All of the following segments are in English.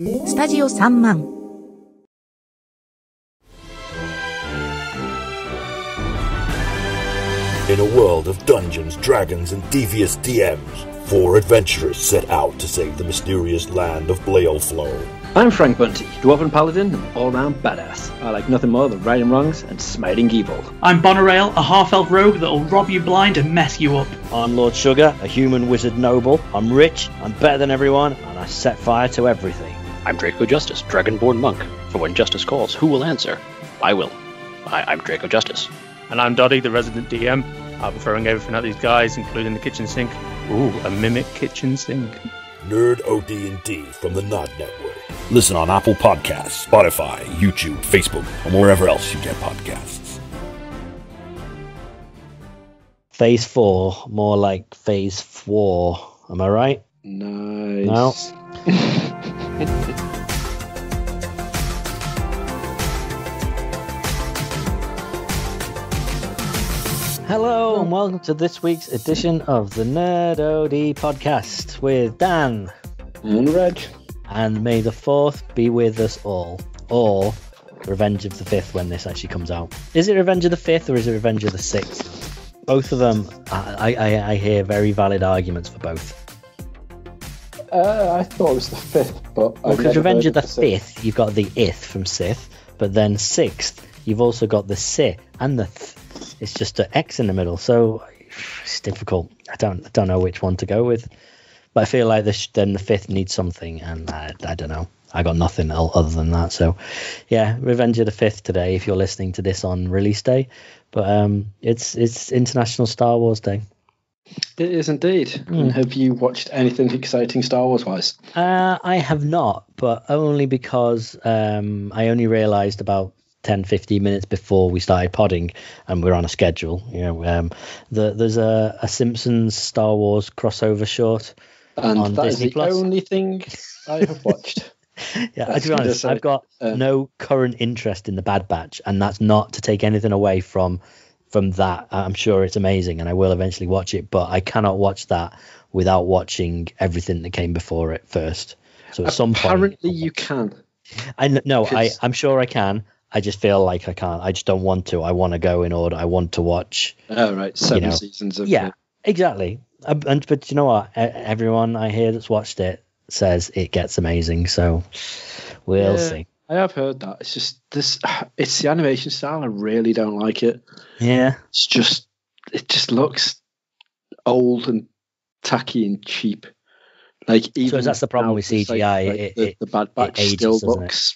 スタジオ3万 In a world of dungeons, dragons, and devious DMs, 4 adventurers set out to save the mysterious land of Blaelflow. I'm Frank Bunty, Dwarven Paladin and all-round badass. I like nothing more than righting wrongs and smiting evil. I'm Bonarail, a half-elf rogue that'll rob you blind and mess you up. I'm Lord Sugar, a human wizard noble. I'm rich, I'm better than everyone, and I set fire to everything. I'm Draco Justice, Dragonborn Monk. For when justice calls, who will answer? I will. I'm Draco Justice. And I'm Doddy, the resident DM. I'll be throwing everything at these guys, including the kitchen sink. Ooh, a mimic kitchen sink. Nerd OD&D from the Nod Network. Listen on Apple Podcasts, Spotify, YouTube, Facebook, and wherever else you get podcasts. Phase 4, more like Phase phwoar. Am I right? Nice. No. Hello and welcome to this week's edition of the Nerd OD podcast with Dan And Reg. and may the 4th be with us all, or Revenge of the 5th when this actually comes out. Is it Revenge of the 5th or is it Revenge of the 6th? Both of them, I hear very valid arguments for both. I thought it was the 5th, but Because Revenge of the 5th, you've got the ith from Sith, but then 6th, you've also got the si and the th. It's just an X in the middle, so it's difficult. I don't know which one to go with, but I feel like then the 5th needs something, and I don't know. I got nothing other than that. So, yeah, Revenge of the 5th today. If you're listening to this on release day, but it's International Star Wars Day. It is indeed. And have you watched anything exciting Star Wars wise? I have not, but only because I only realised about 10-15 minutes before we started podding and we're on a schedule. There's a Simpsons Star Wars crossover short And on that Disney is the Plus. only thing I have watched. Yeah, to be honest, I've got no current interest in the Bad Batch, and that's not to take anything away from that. I'm sure it's amazing and I will eventually watch it, but I cannot watch that without watching everything that came before it first. So at some point, Apparently you can. I'm sure I can. I just feel like I can't. I just don't want to. I want to go in order. I want to watch. Oh, right. 7 seasons of Yeah, exactly. But you know what? Everyone I hear that's watched it says it gets amazing. So we'll see. I have heard that. It's just this. It's the animation style. I really don't like it. Yeah. It just looks old and tacky and cheap. Like even so that's the problem now, with CGI. The Bad Batch ages, still looks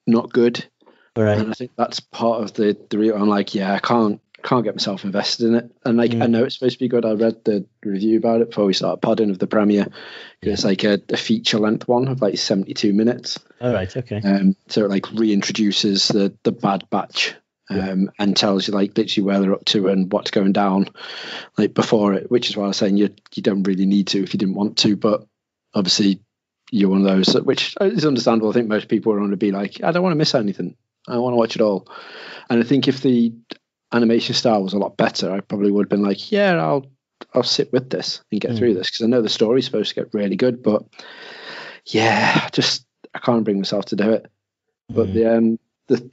not good. Right. And I think that's part of the real. I'm like, yeah, I can't get myself invested in it. And like, I know it's supposed to be good. I read the review about it before we started podding of the premiere. It's like a feature length one of like 72 minutes. All right. Okay. So it like reintroduces the Bad Batch. And tells you like literally where they're up to and what's going down like before it, which is why I was saying you don't really need to if you didn't want to, but obviously you're one of those which is understandable. I think most people are going to be like, I don't want to miss anything. I want to watch it all. And I think if the animation style was a lot better, I probably would have been like, yeah, I'll sit with this and get through this, because I know the story's supposed to get really good, but yeah, I can't bring myself to do it. But the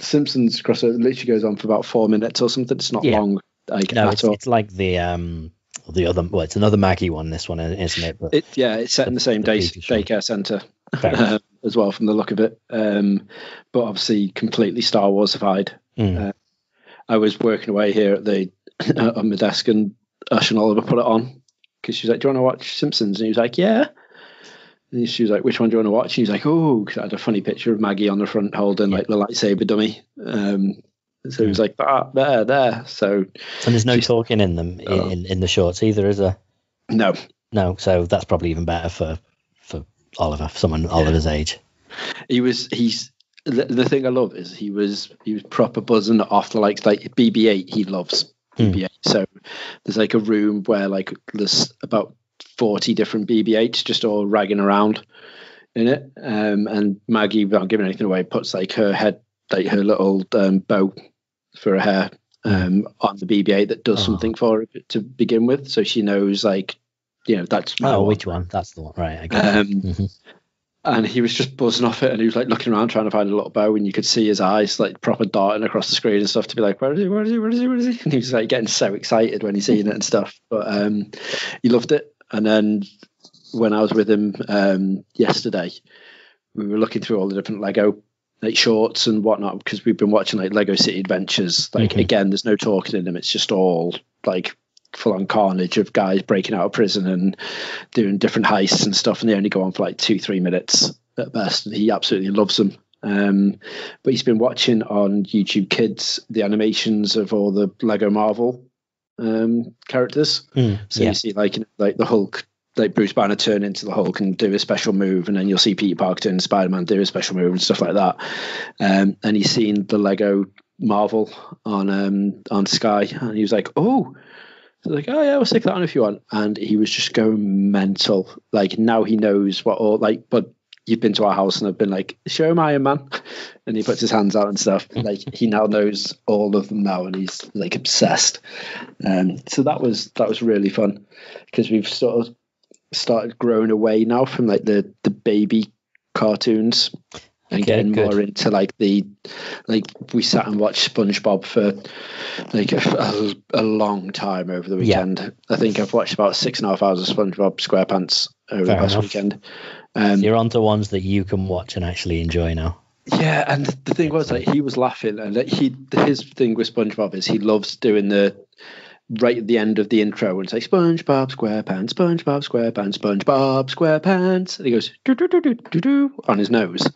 Simpsons crossover literally goes on for about 4 minutes or something. It's not long. It's like the other. Well, it's another Maggie one. This one, isn't it? But it's set in the same daycare centre as well, from the look of it. But obviously, completely Star Warsified. I was working away here on my desk, and Ash and Oliver put it on because she was like, "Do you want to watch Simpsons?" And he was like, "Yeah." And she was like, "Which one do you want to watch?" And he was like, "Oh," because I had a funny picture of Maggie on the front holding like the lightsaber dummy. So he was like, there. So and there's no talking in them in the shorts either, is there? No. So that's probably even better for Oliver, someone Oliver's age. He's the thing I love is he was proper buzzing off the like BB-8. He loves BB-8. So there's like a room where like there's about 40 different BB-8s just all ragging around in it. And Maggie, without giving anything away, puts like her head, like her little bow for her hair on the BB-8 that does something for her to begin with. So she knows like, that's... which one? That's the one. Right. I get it. And he was just buzzing off it, and he was like looking around trying to find a little bow, and you could see his eyes like proper darting across the screen and stuff to be like, where is he, where is he, where is he, where is he? And he was like getting so excited when he's seeing it and stuff. But he loved it. And then when I was with him yesterday, we were looking through all the different Lego like shorts and whatnot, because we've been watching like Lego City Adventures. Like again, there's no talking in them. It's just all like full on carnage of guys breaking out of prison and doing different heists and stuff. And they only go on for like 2-3 minutes at best. And he absolutely loves them. But he's been watching on YouTube Kids the animations of all the Lego Marvel characters. So you see like the Hulk, like Bruce Banner turn into the Hulk and do a special move, and then you'll see Peter Parker turn Spider-Man, do a special move and stuff like that. And he's seen the Lego Marvel on Sky, and he was like, "Oh." So like, "Oh yeah, we'll stick that on if you want." And he was just going mental. Like now he knows what all like. But you've been to our house and I've been like, "Show him Iron Man," and he puts his hands out and stuff. Like he now knows all of them now, and he's like obsessed. So that was really fun, because we've sort of started growing away now from like the baby cartoons and getting more into like we sat and watched SpongeBob for like a long time over the weekend. I think I've watched about 6.5 hours of SpongeBob SquarePants over the past weekend. You're onto ones that you can watch and actually enjoy now. Yeah, and the thing was like he was laughing, and like, his thing with SpongeBob is he loves doing the right at the end of the intro and say SpongeBob SquarePants, SpongeBob SquarePants, SpongeBob SquarePants, and he goes do do do do do do on his nose.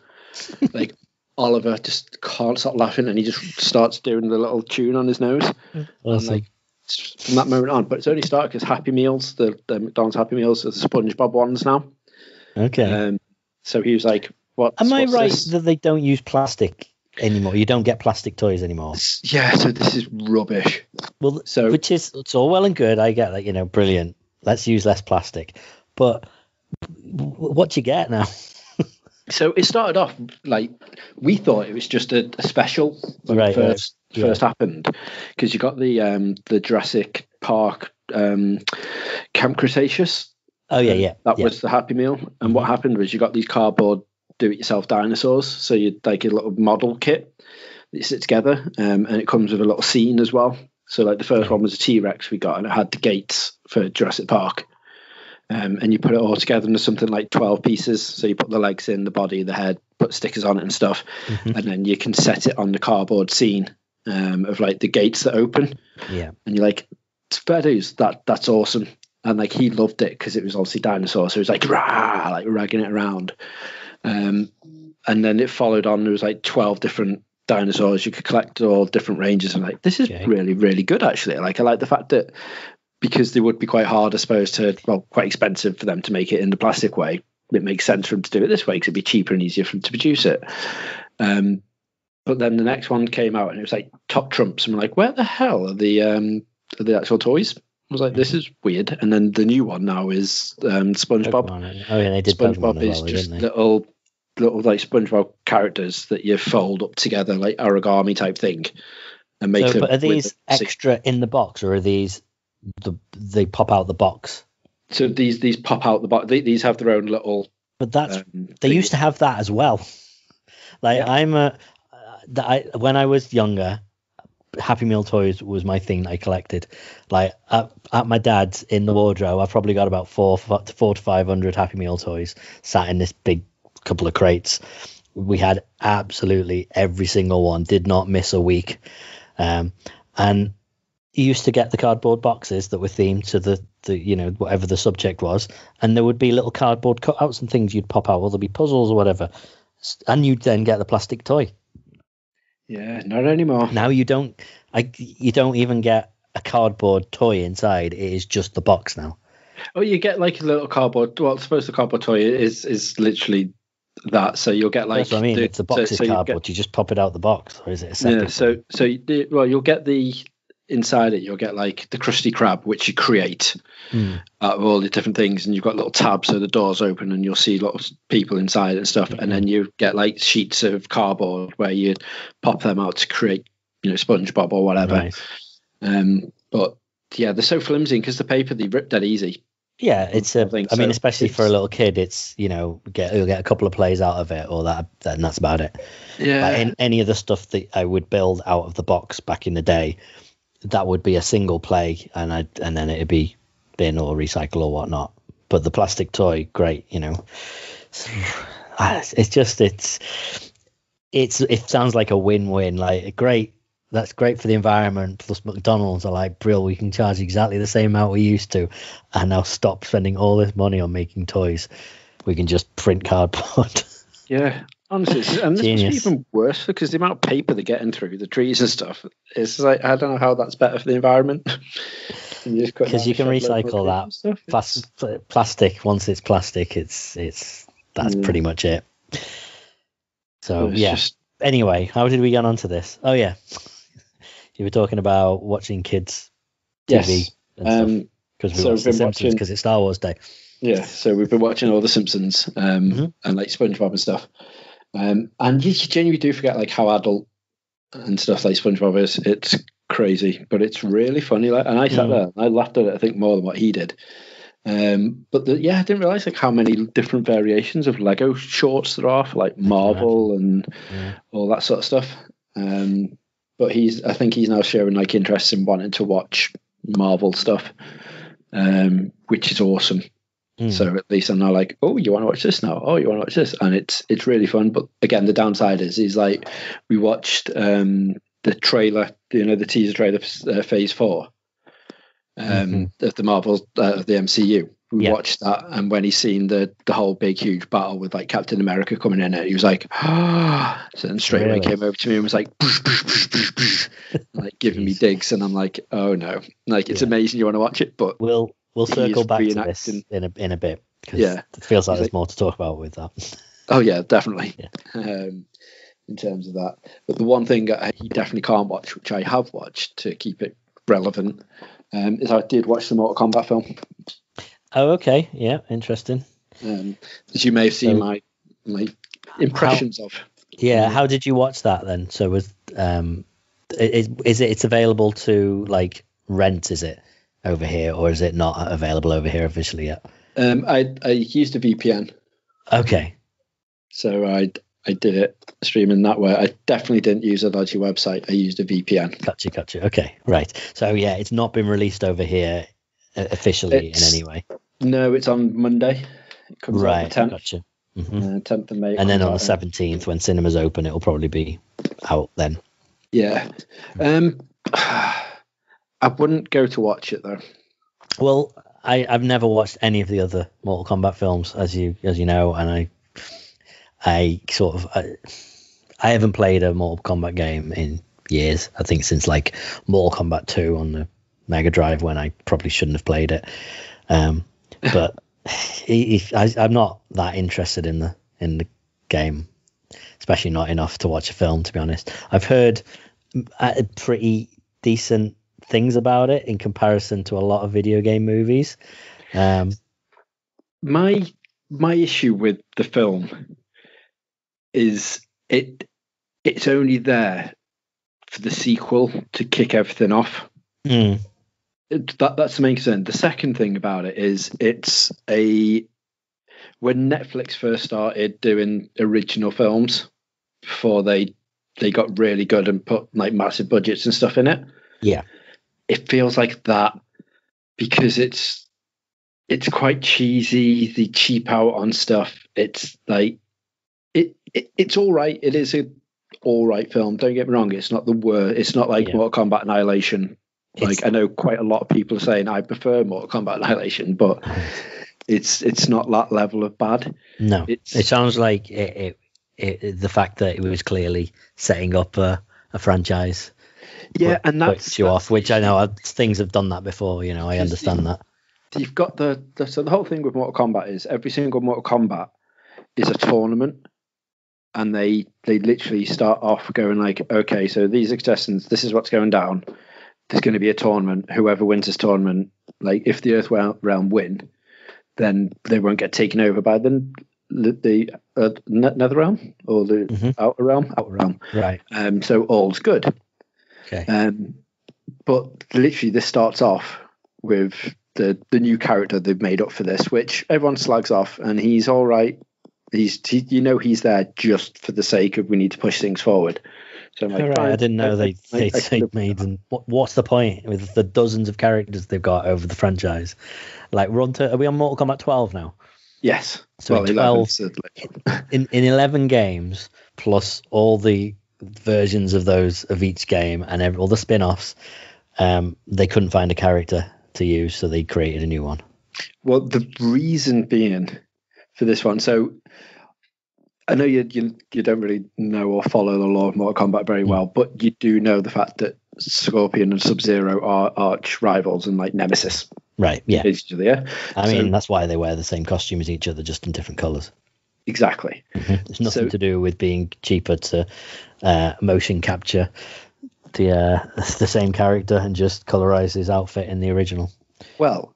Like Oliver just can't stop laughing, and he just starts doing the little tune on his nose. Awesome. Like from that moment on, but it's only started because Happy Meals, the McDonald's Happy Meals, are the SpongeBob ones now. Okay. So he was like, "What? Am I right that they don't use plastic anymore? You don't get plastic toys anymore." Yeah, so this is rubbish. Well, so which is, it's all well and good. I get that, brilliant. Let's use less plastic. But what do you get now? So it started off like we thought it was just a special when it first happened, because you got the Jurassic Park Camp Cretaceous. Oh yeah. That was the Happy Meal, and what happened was you got these cardboard do-it-yourself dinosaurs. So you'd like a little model kit that you sit together, and it comes with a little scene as well. So like the first one was a T-Rex we got, and it had the gates for Jurassic Park. And you put it all together into something like 12 pieces. So you put the legs in, the body, the head, put stickers on it and stuff. And then you can set it on the cardboard scene of like the gates that open. Yeah. And you're like, fair dues, that's awesome. And like he loved it because it was obviously dinosaurs. So he was like, rah, like ragging it around. And then it followed on. There was like 12 different dinosaurs you could collect, all different ranges. And like, this is really, really good actually. Like I like the fact that, because they would be quite hard, I suppose, quite expensive for them to make it in the plastic way. It makes sense for them to do it this way because it'd be cheaper and easier for them to produce it. But then the next one came out and it was like top trumps, and we're like, where the hell are the actual toys? I was like, this is weird. And then the new one now is SpongeBob. Pokemon. Oh yeah, they did. SpongeBob is just little like SpongeBob characters that you fold up together like origami type thing and make them. But are these extra in the box, or are these? They pop out the box. So these pop out the box. These have their own little. But that's they used to have that as well. Like when I was younger, Happy Meal toys was my thing that I collected. Like at my dad's in the wardrobe, I've probably got about 400 to 500 Happy Meal toys sat in this big couple of crates. We had absolutely every single one. Did not miss a week, and. You used to get the cardboard boxes that were themed to the whatever the subject was, and there would be little cardboard cutouts and things you'd pop out, or there'd be puzzles or whatever, and you'd then get the plastic toy. Yeah, not anymore. Now you don't even get a cardboard toy inside. It is just the box now. Oh, you get like a little cardboard. Well, I suppose the cardboard toy is literally that. So you'll get like. That's what I mean. It's the box is cardboard. You just pop it out the box, or is it a separate? Yeah. You'll get the. Inside it, you'll get like the Krusty Krab, which you create out of all the different things, and you've got little tabs so the doors open, and you'll see lots of people inside and stuff. And then you get like sheets of cardboard where you pop them out to create, SpongeBob or whatever. Nice. But yeah, they're so flimsy because the paper they rip dead easy. Yeah, it's a. think I mean, so. especially for a little kid, it's you'll get a couple of plays out of it, or that, and that's about it. Yeah. Like any of the stuff that I would build out of the box back in the day, that would be a single play, and then it'd be bin or recycle or whatnot. But the plastic toy, great, it sounds like a win-win. Like great, that's great for the environment. Plus McDonald's are like, brill, we can charge exactly the same amount we used to, and now stop spending all this money on making toys. We can just print cardboard. Yeah, honestly, and this Genius. must be even worse because the amount of paper they're getting through the trees and stuff. It's like I don't know how that's better for the environment. Because you can recycle that plastic. Once it's plastic, that's pretty much it. So Anyway, how did we get onto this? Oh yeah, you were talking about watching kids TV and stuff because we watched The Simpsons because it's Star Wars Day. Yeah, so we've been watching all the Simpsons and like SpongeBob and stuff, and you genuinely do forget like how adult and stuff like SpongeBob is. It's crazy, but it's really funny. Like, and I sat there, and I laughed at it. I think more than what he did. But I didn't realize like how many different variations of Lego shorts there are for like Marvel and all that sort of stuff. But I think he's now showing like interest in wanting to watch Marvel stuff, which is awesome. So at least I'm now like, oh, you want to watch this now? Oh, you want to watch this? And it's really fun. But again, the downside is like we watched the trailer, the teaser trailer for Phase 4 of the Marvel of the MCU. We watched that, and when he seen the whole big huge battle with like Captain America coming in, he was like, ah. So then straight away came over to me and was like, like giving me digs, and I'm like, oh no, like it's amazing. You want to watch it, but We'll circle back to this in a bit because it feels like there's more to talk about with that. Oh yeah, definitely. In terms of that, but the one thing he definitely can't watch, which I have watched to keep it relevant, is I did watch the Mortal Kombat film. Oh, okay, yeah, interesting. As you may have seen my impressions of. Yeah, how did you watch that then? So was it's available to like rent? Is it? Over here, or is it not available over here officially yet? I used a VPN. Okay. So I did it streaming that way. I definitely didn't use a dodgy website. I used a VPN. Gotcha. Okay, right. So yeah, it's not been released over here officially in any way. No, it's on Monday. It comes out the 10th. Gotcha. 10th of May. And then on the 17th, when cinemas open, it'll probably be out then. Yeah. I wouldn't go to watch it though. Well, I've never watched any of the other Mortal Kombat films, as you know, and I haven't played a Mortal Kombat game in years. I think since like Mortal Kombat 2 on the Mega Drive, when I probably shouldn't have played it. But I'm not that interested in the game, especially not enough to watch a film. To be honest, I've heard pretty decent things about it in comparison to a lot of video game movies. My issue with the film is it's only there for the sequel to kick everything off. That's the main concern. The second thing about it is when Netflix first started doing original films before they got really good and put like massive budgets and stuff in it. Yeah. It feels like that because it's quite cheesy. They cheap out on stuff. It's like it's all right. It is a all right film. Don't get me wrong. It's not the worst. It's not like Mortal Kombat Annihilation. Like I know quite a lot of people are saying I prefer Mortal Kombat Annihilation, but it's not that level of bad. No, it sounds like the fact that it was clearly setting up a franchise. Yeah, and that's you off, which I know things have done that before. I understand that. You've got so the whole thing with Mortal Kombat is every single Mortal Kombat is a tournament, and they literally start off going like, okay, so these contestants, this is what's going down. There's going to be a tournament. Whoever wins this tournament, like if the Earth realm win, then they won't get taken over by the Nether realm or the outer realm. Right. So all's good. Okay. But literally, this starts off with the new character they've made up for this, which everyone slags off, and he's all right. He's there just for the sake of we need to push things forward. So I'm like, Right, I didn't know they made them. What's the point with the dozens of characters they've got over the franchise? Like, are we on Mortal Kombat 12 now? Yes. So well, 12 in 11 games plus all the versions of those of each game and all the spin-offs. They couldn't find a character to use, so they created a new one. Well, the reason being for this one, so I know you don't really know or follow the lore of Mortal Kombat very well, but you do know the fact that Scorpion and Sub-Zero are arch rivals and like nemesis. Right, yeah. Basically, yeah. I mean, that's why they wear the same costume as each other, just in different colours. Exactly. It's nothing to do with being cheaper to motion capture the same character and just colorize his outfit in the original. Well,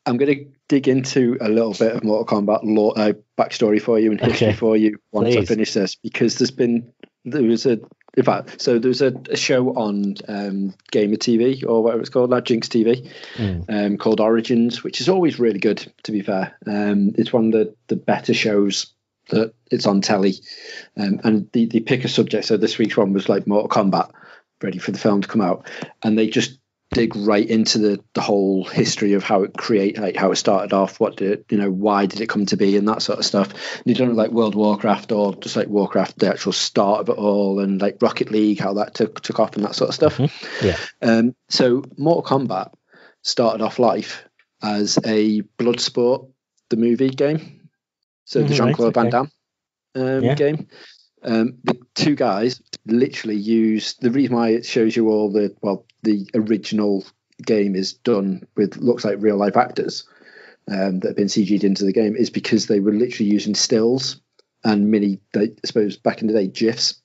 I'm going to dig into a little bit of Mortal Kombat lore, backstory for you and history for you once I finish this, because there was a show on Gamer TV or whatever it's called now, Jinx TV, called Origins, which is always really good, to be fair. It's one of the better shows that it's on telly, and they pick a subject. So this week's one was like Mortal Kombat, ready for the film to come out, and they just dig right into the whole history of how how it started off, why did it come to be, and that sort of stuff. And they don't like World of Warcraft or just like Warcraft, the actual start of it all, and like Rocket League, how that took off and that sort of stuff. So Mortal Kombat started off life as a Bloodsport, the movie game. So the Jean-Claude Van Damme game. The two guys literally used, the reason why it shows you all the original game is done with looks like real life actors that have been CG'd into the game, is because they were literally using stills and I suppose back in the day, GIFs,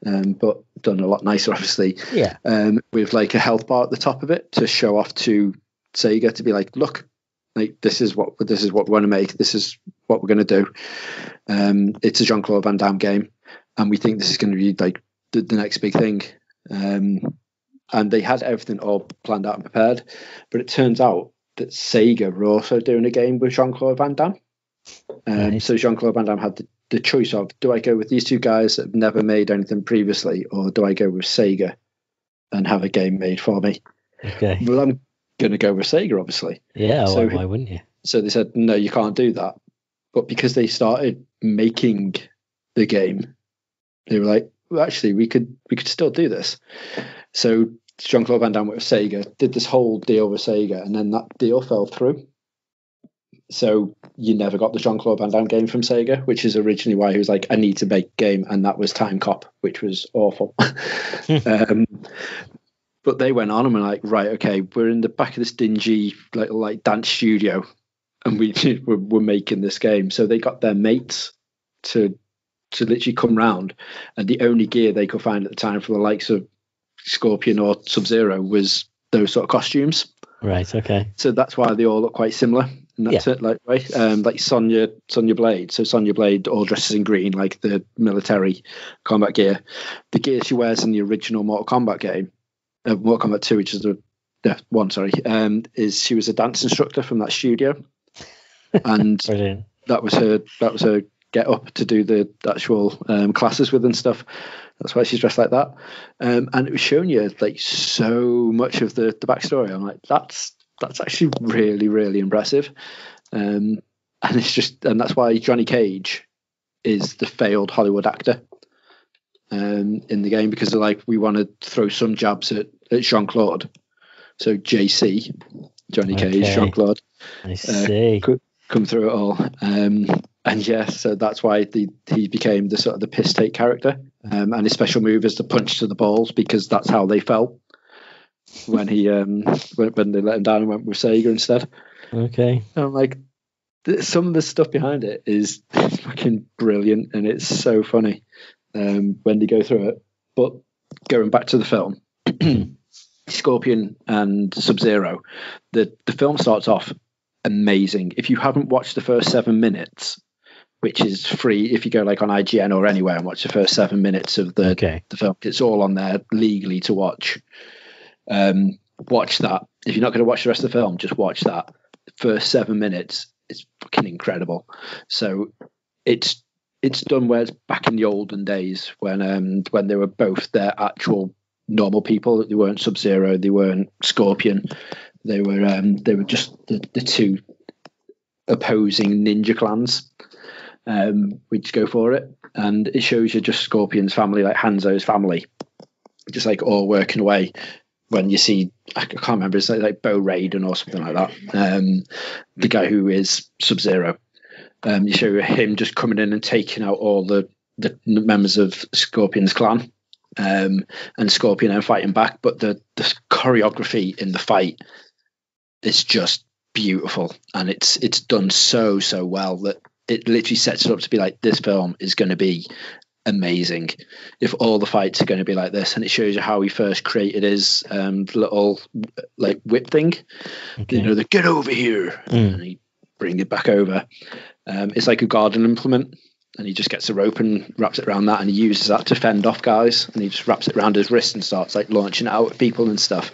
but done a lot nicer, obviously. Yeah. With like a health bar at the top of it to show off to Sega to be like, look, like this is what we want to make. This is what we're going to do. It's a Jean-Claude Van Damme game, and we think this is going to be like the next big thing. And they had everything all planned out and prepared, but it turns out that Sega were also doing a game with Jean-Claude Van Damme. Nice. So Jean-Claude Van Damme had the choice of, do I go with these two guys that have never made anything previously, or do I go with Sega and have a game made for me? Okay. Well, I'm going to go with Sega, obviously. Yeah, so, why wouldn't you? So they said, no, you can't do that. But because they started making the game, they were like, well, actually, we could still do this. So Jean-Claude Van Damme with Sega did this whole deal with Sega, and then that deal fell through. So you never got the Jean-Claude Van Damme game from Sega, which is originally why he was like, I need to make a game, and that was Time Cop, which was awful. But they went on and were like, right, okay, we're in the back of this dingy like dance studio, and we're making this game. So they got their mates to literally come round, and the only gear they could find at the time for the likes of Scorpion or Sub-Zero was those sort of costumes. Right, okay. So that's why they all look quite similar. And that's it, like right. Like Sonya Blade. So Sonya Blade all dresses in green, like the military combat gear. The gear she wears in the original Mortal Kombat game, Mortal Kombat 2, which is the one, is she was a dance instructor from that studio. And brilliant. that was her get up to do the actual classes with and stuff. That's why she's dressed like that. And it was showing you like so much of the backstory. I'm like, that's actually really, really impressive. And that's why Johnny Cage is the failed Hollywood actor in the game, because they're like, we want to throw some jabs at Jean-Claude. So JC, Johnny Cage, Jean-Claude. I see. Come through it all. And so that's why he became the sort of the piss take character. And his special move is the punch to the balls, because that's how they felt when he when they let him down and went with Sega instead. Okay. And I'm like, some of the stuff behind it is fucking brilliant, and it's so funny when they go through it. But going back to the film, Scorpion and Sub-Zero, the film starts off amazing. If you haven't watched the first 7 minutes, which is free if you go like on IGN or anywhere and watch the first 7 minutes of the film, it's all on there legally to watch. Watch that, if you're not going to watch the rest of the film, just watch that. The first 7 minutes is fucking incredible. So it's done where it's back in the olden days when they were both their actual normal people. They weren't Sub-Zero, they weren't Scorpion. They were just the two opposing ninja clans, which go for it. And it shows you just Scorpion's family, like Hanzo's family, just like all working away. When you see, I can't remember, it's like Bo Raiden or something like that. The guy who is Sub-Zero. You show him just coming in and taking out all the members of Scorpion's clan, and Scorpion then fighting back. But the choreography in the fight is just beautiful, and it's done so well that it literally sets it up to be like, this film is going to be amazing if all the fights are going to be like this. And it shows you how he first created his little like whip thing. Okay. You know, the get over here, and he bring it back over. It's like a garden implement, and he just gets a rope and wraps it around that, and he uses that to fend off guys, and he just wraps it around his wrist and starts like launching it out at people and stuff.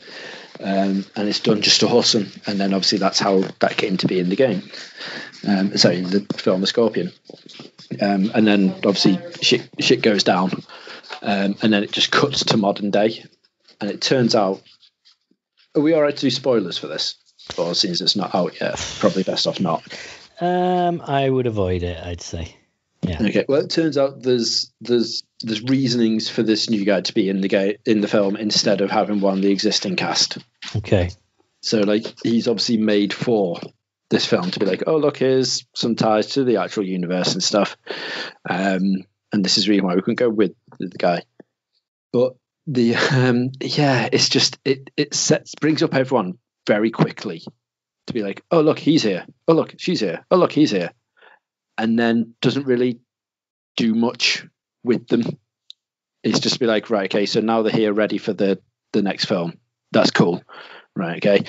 And it's done just awesome. And then obviously that's how that came to be in the game. Sorry, the film The Scorpion. And then obviously shit goes down, and then it just cuts to modern day, and it turns out, are we all right to do spoilers for this? Or since it's not out yet, probably best off not. I would avoid it, I'd say. Yeah. Okay. Well, it turns out there's reasonings for this new guy to be in the film instead of having one of the existing cast. Okay. So like, he's obviously made for this film to be like, oh look, here's some ties to the actual universe and stuff, and this is the reason why we couldn't go with the guy. But the it's just it brings up everyone very quickly to be like, oh look, he's here, oh look, she's here, oh look, he's here, and then doesn't really do much with them. It's just be like, right, okay, so now they're here ready for the next film. That's cool, right? Okay.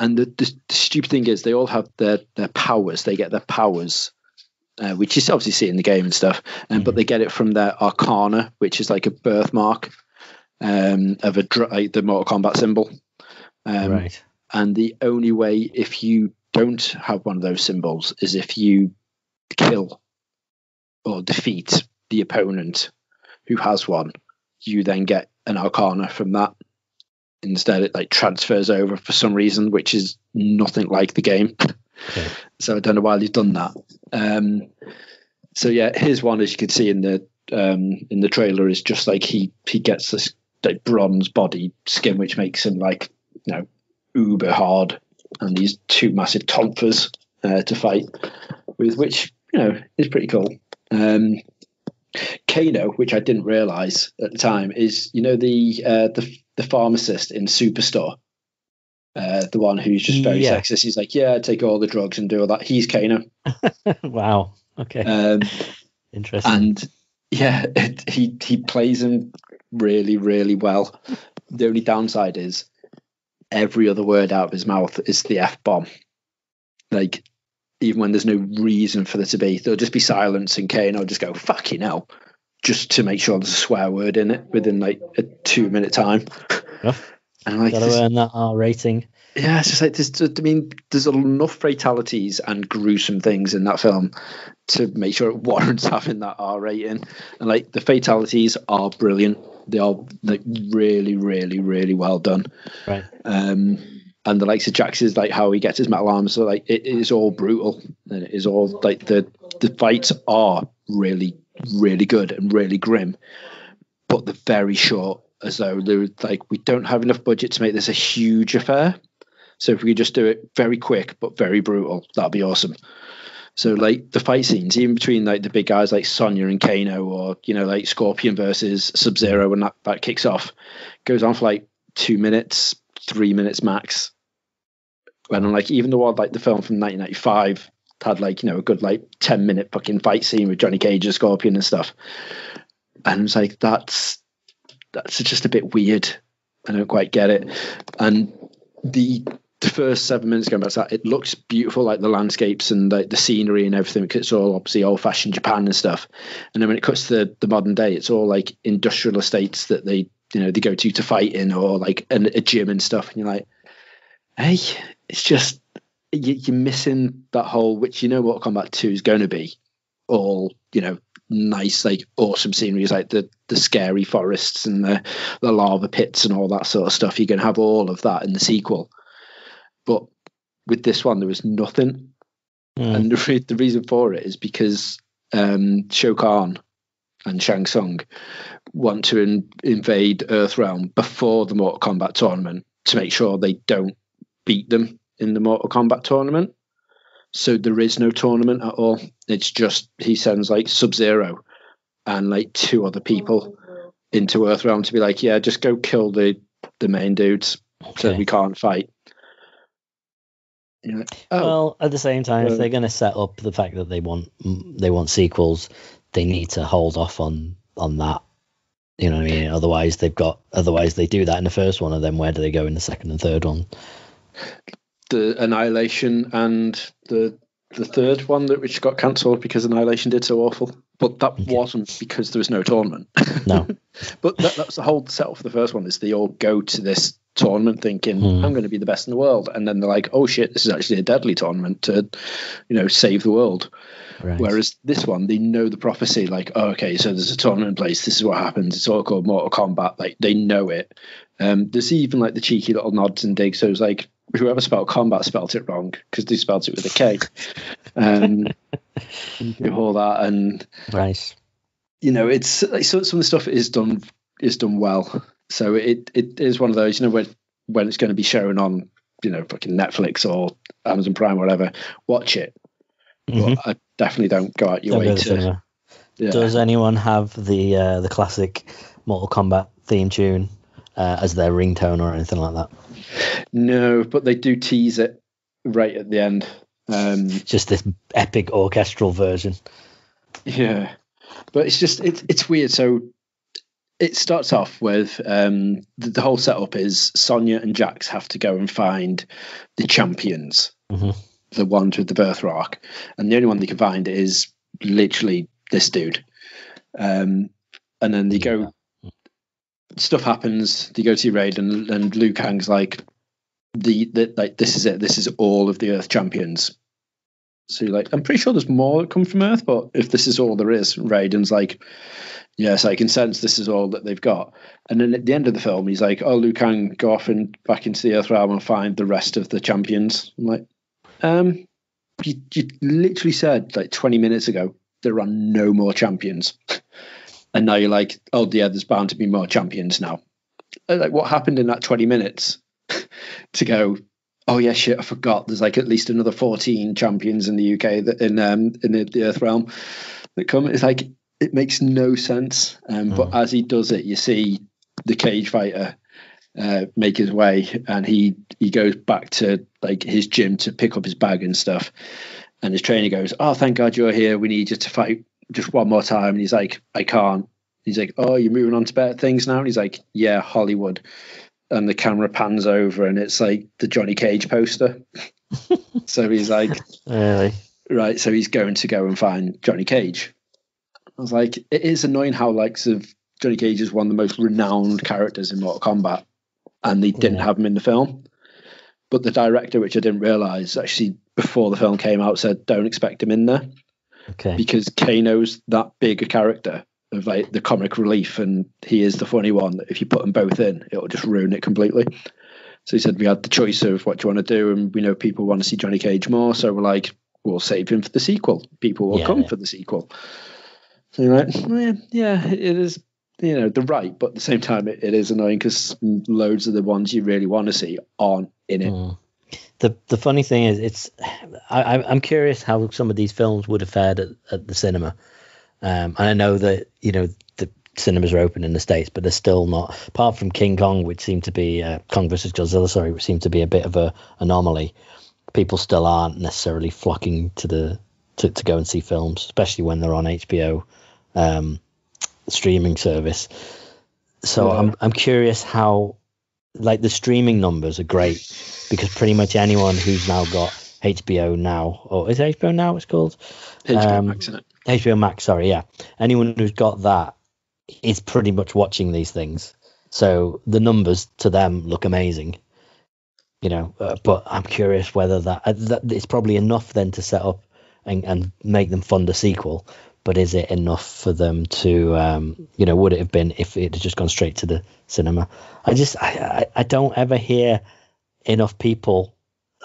And the stupid thing is, they all have their powers. They get their powers, which you obviously see in the game and stuff. But they get it from their arcana, which is like a birthmark of like the Mortal Kombat symbol. Right. And the only way, if you don't have one of those symbols, is if you kill or defeat the opponent who has one. You then get an arcana from that. Instead, it like transfers over for some reason, which is nothing like the game. Okay. So I don't know why they've done that. So yeah, his one, as you can see in the trailer, is just like he gets this like bronze body skin, which makes him like, you know, uber hard, and these two massive tonfas to fight with, which, you know, is pretty cool. Kano, which I didn't realize at the time, is, you know, the pharmacist in Superstore, the one who's just very sexist. He's like, yeah, take all the drugs and do all that. He's Kano. Wow. Okay. Interesting. And yeah, he plays him really, really well. The only downside is every other word out of his mouth is the F-bomb. Like, even when there's no reason for there to be, there'll just be silence, and Kano will just go, fucking hell, just to make sure there's a swear word in it within like a 2-minute time. And like, gotta earn that R rating. Yeah, it's just like, there's enough fatalities and gruesome things in that film to make sure it warrants having that R rating. And like, the fatalities are brilliant. They are like really, really, really well done. Right. And the likes of Jax's, like how he gets his metal arms, so like it is all brutal, and it is all like the fights are really, really good and really grim, but they're very short, as though they're like, we don't have enough budget to make this a huge affair, so if we could just do it very quick but very brutal, that'd be awesome. So like the fight scenes, even between like the big guys like Sonya and Kano, or, you know, like Scorpion versus Sub-Zero, when that kicks off, goes on for like 2 minutes, 3 minutes max. And like, even the one like the film from 1995 had like, you know, a good like 10-minute fucking fight scene with Johnny Cage and Scorpion and stuff. And it's like, that's just a bit weird. I don't quite get it. And the first 7 minutes going back to that, it looks beautiful, like the landscapes and like the scenery and everything, because it's all obviously old-fashioned Japan and stuff. And then when it cuts to the modern day, it's all like industrial estates that they go to fight in, or like a gym and stuff. And you're like, Hey, it's just you're missing that whole, which Mortal Kombat 2 is going to be all nice, like awesome sceneries, like the scary forests and the lava pits and all that sort of stuff. You're going to have all of that in the sequel, but with this one there was nothing. And the reason for it is because Shao Kahn and Shang Tsung want to invade Earthrealm before the Mortal Kombat tournament to make sure they don't beat them in the Mortal Kombat tournament. So there is no tournament at all. It's just he sends like Sub-Zero and like 2 other people into Earthrealm to be like, yeah, just go kill the main dudes so we can't fight. Well, at the same time, if they're going to set up the fact that they want sequels, they need to hold off on that. You know what I mean? Otherwise they do that in the first one, and then where do they go in the second and third one? The Annihilation and the third one which got cancelled because Annihilation did so awful, but that wasn't because there was no tournament. No, but that's the whole setup for the first one. Is they all go to this tournament thinking I'm going to be the best in the world, and then they're like, oh shit, this is actually a deadly tournament to save the world. Right. Whereas this one, they know the prophecy, like, oh, okay, so there's a tournament in place, this is what happens, it's all called Mortal Kombat, like they know it. There's even like the cheeky little nods and digs, so it's like whoever spelled combat spelt it wrong because they spelled it with a K. All that, and right, it's like some of the stuff is done well. So it is one of those, when it's going to be shown on, fucking Netflix or Amazon Prime or whatever, watch it. But I definitely don't go out your way to. Yeah. Does anyone have the classic Mortal Kombat theme tune as their ringtone or anything like that? No, but they do tease it right at the end. Just this epic orchestral version. Yeah, but it's weird. So it starts off with the whole setup is Sonya and Jax have to go and find the champions, the ones with the birthmark, and the only one they can find is literally this dude. And then they go. Stuff happens. They go to raid, and Liu Kang's like, like this is it. This is all of the Earth champions. So you're like, I'm pretty sure there's more that come from Earth, but if this is all there is, Raiden's like, yes, I can sense this is all that they've got. And then at the end of the film, he's like, oh, Liu Kang, go off and back into the Earth realm and find the rest of the champions. I'm like, you literally said like 20 minutes ago there are no more champions. And now you're like, oh, yeah, there's bound to be more champions now. Like, what happened in that 20 minutes to go, oh, yeah, shit, I forgot. There's like at least another 14 champions in the UK that in the Earth realm that come. It's like, it makes no sense. But as he does it, you see the cage fighter make his way, and he goes back to like his gym to pick up his bag and stuff. And his trainer goes, oh, thank God you're here. We need you to fight just one more time. And he's like, I can't. He's like, oh, you're moving on to better things now? And he's like, yeah, Hollywood. And the camera pans over and it's like the Johnny Cage poster. So he's like, really? Right. So he's going to go and find Johnny Cage. I was like, it is annoying how likes of Johnny Cage is one of the most renowned characters in Mortal Kombat, and they didn't have him in the film. But the director, which I didn't realize, actually before the film came out said, don't expect him in there. Okay. Because Kano's that big a character of like the comic relief, and he is the funny one that if you put them both in, it'll just ruin it completely. So he said, we had the choice of what do you want to do, and we know people want to see Johnny Cage more, so we're like, we'll save him for the sequel. People will come for the sequel. So you're like, yeah, it is, they're right, but at the same time, it is annoying because loads of the ones you really want to see aren't in it. The funny thing is, I'm curious how some of these films would have fared at the cinema. And I know that, the cinemas are open in the States, but they're still not, apart from King Kong, which seemed to be, Kong versus Godzilla, which seemed to be a bit of a anomaly. People still aren't necessarily flocking to go and see films, especially when they're on HBO streaming service. So I'm curious how, like, the streaming numbers are great, because pretty much anyone who's now got HBO Now, or is it HBO Now it's called? HBO Max, isn't it? HBO Max, sorry, yeah. Anyone who's got that is pretty much watching these things. So the numbers to them look amazing. But I'm curious whether that it's probably enough then to set up and make them fund a sequel. But is it enough for them to, would it have been if it had just gone straight to the cinema? I don't ever hear enough people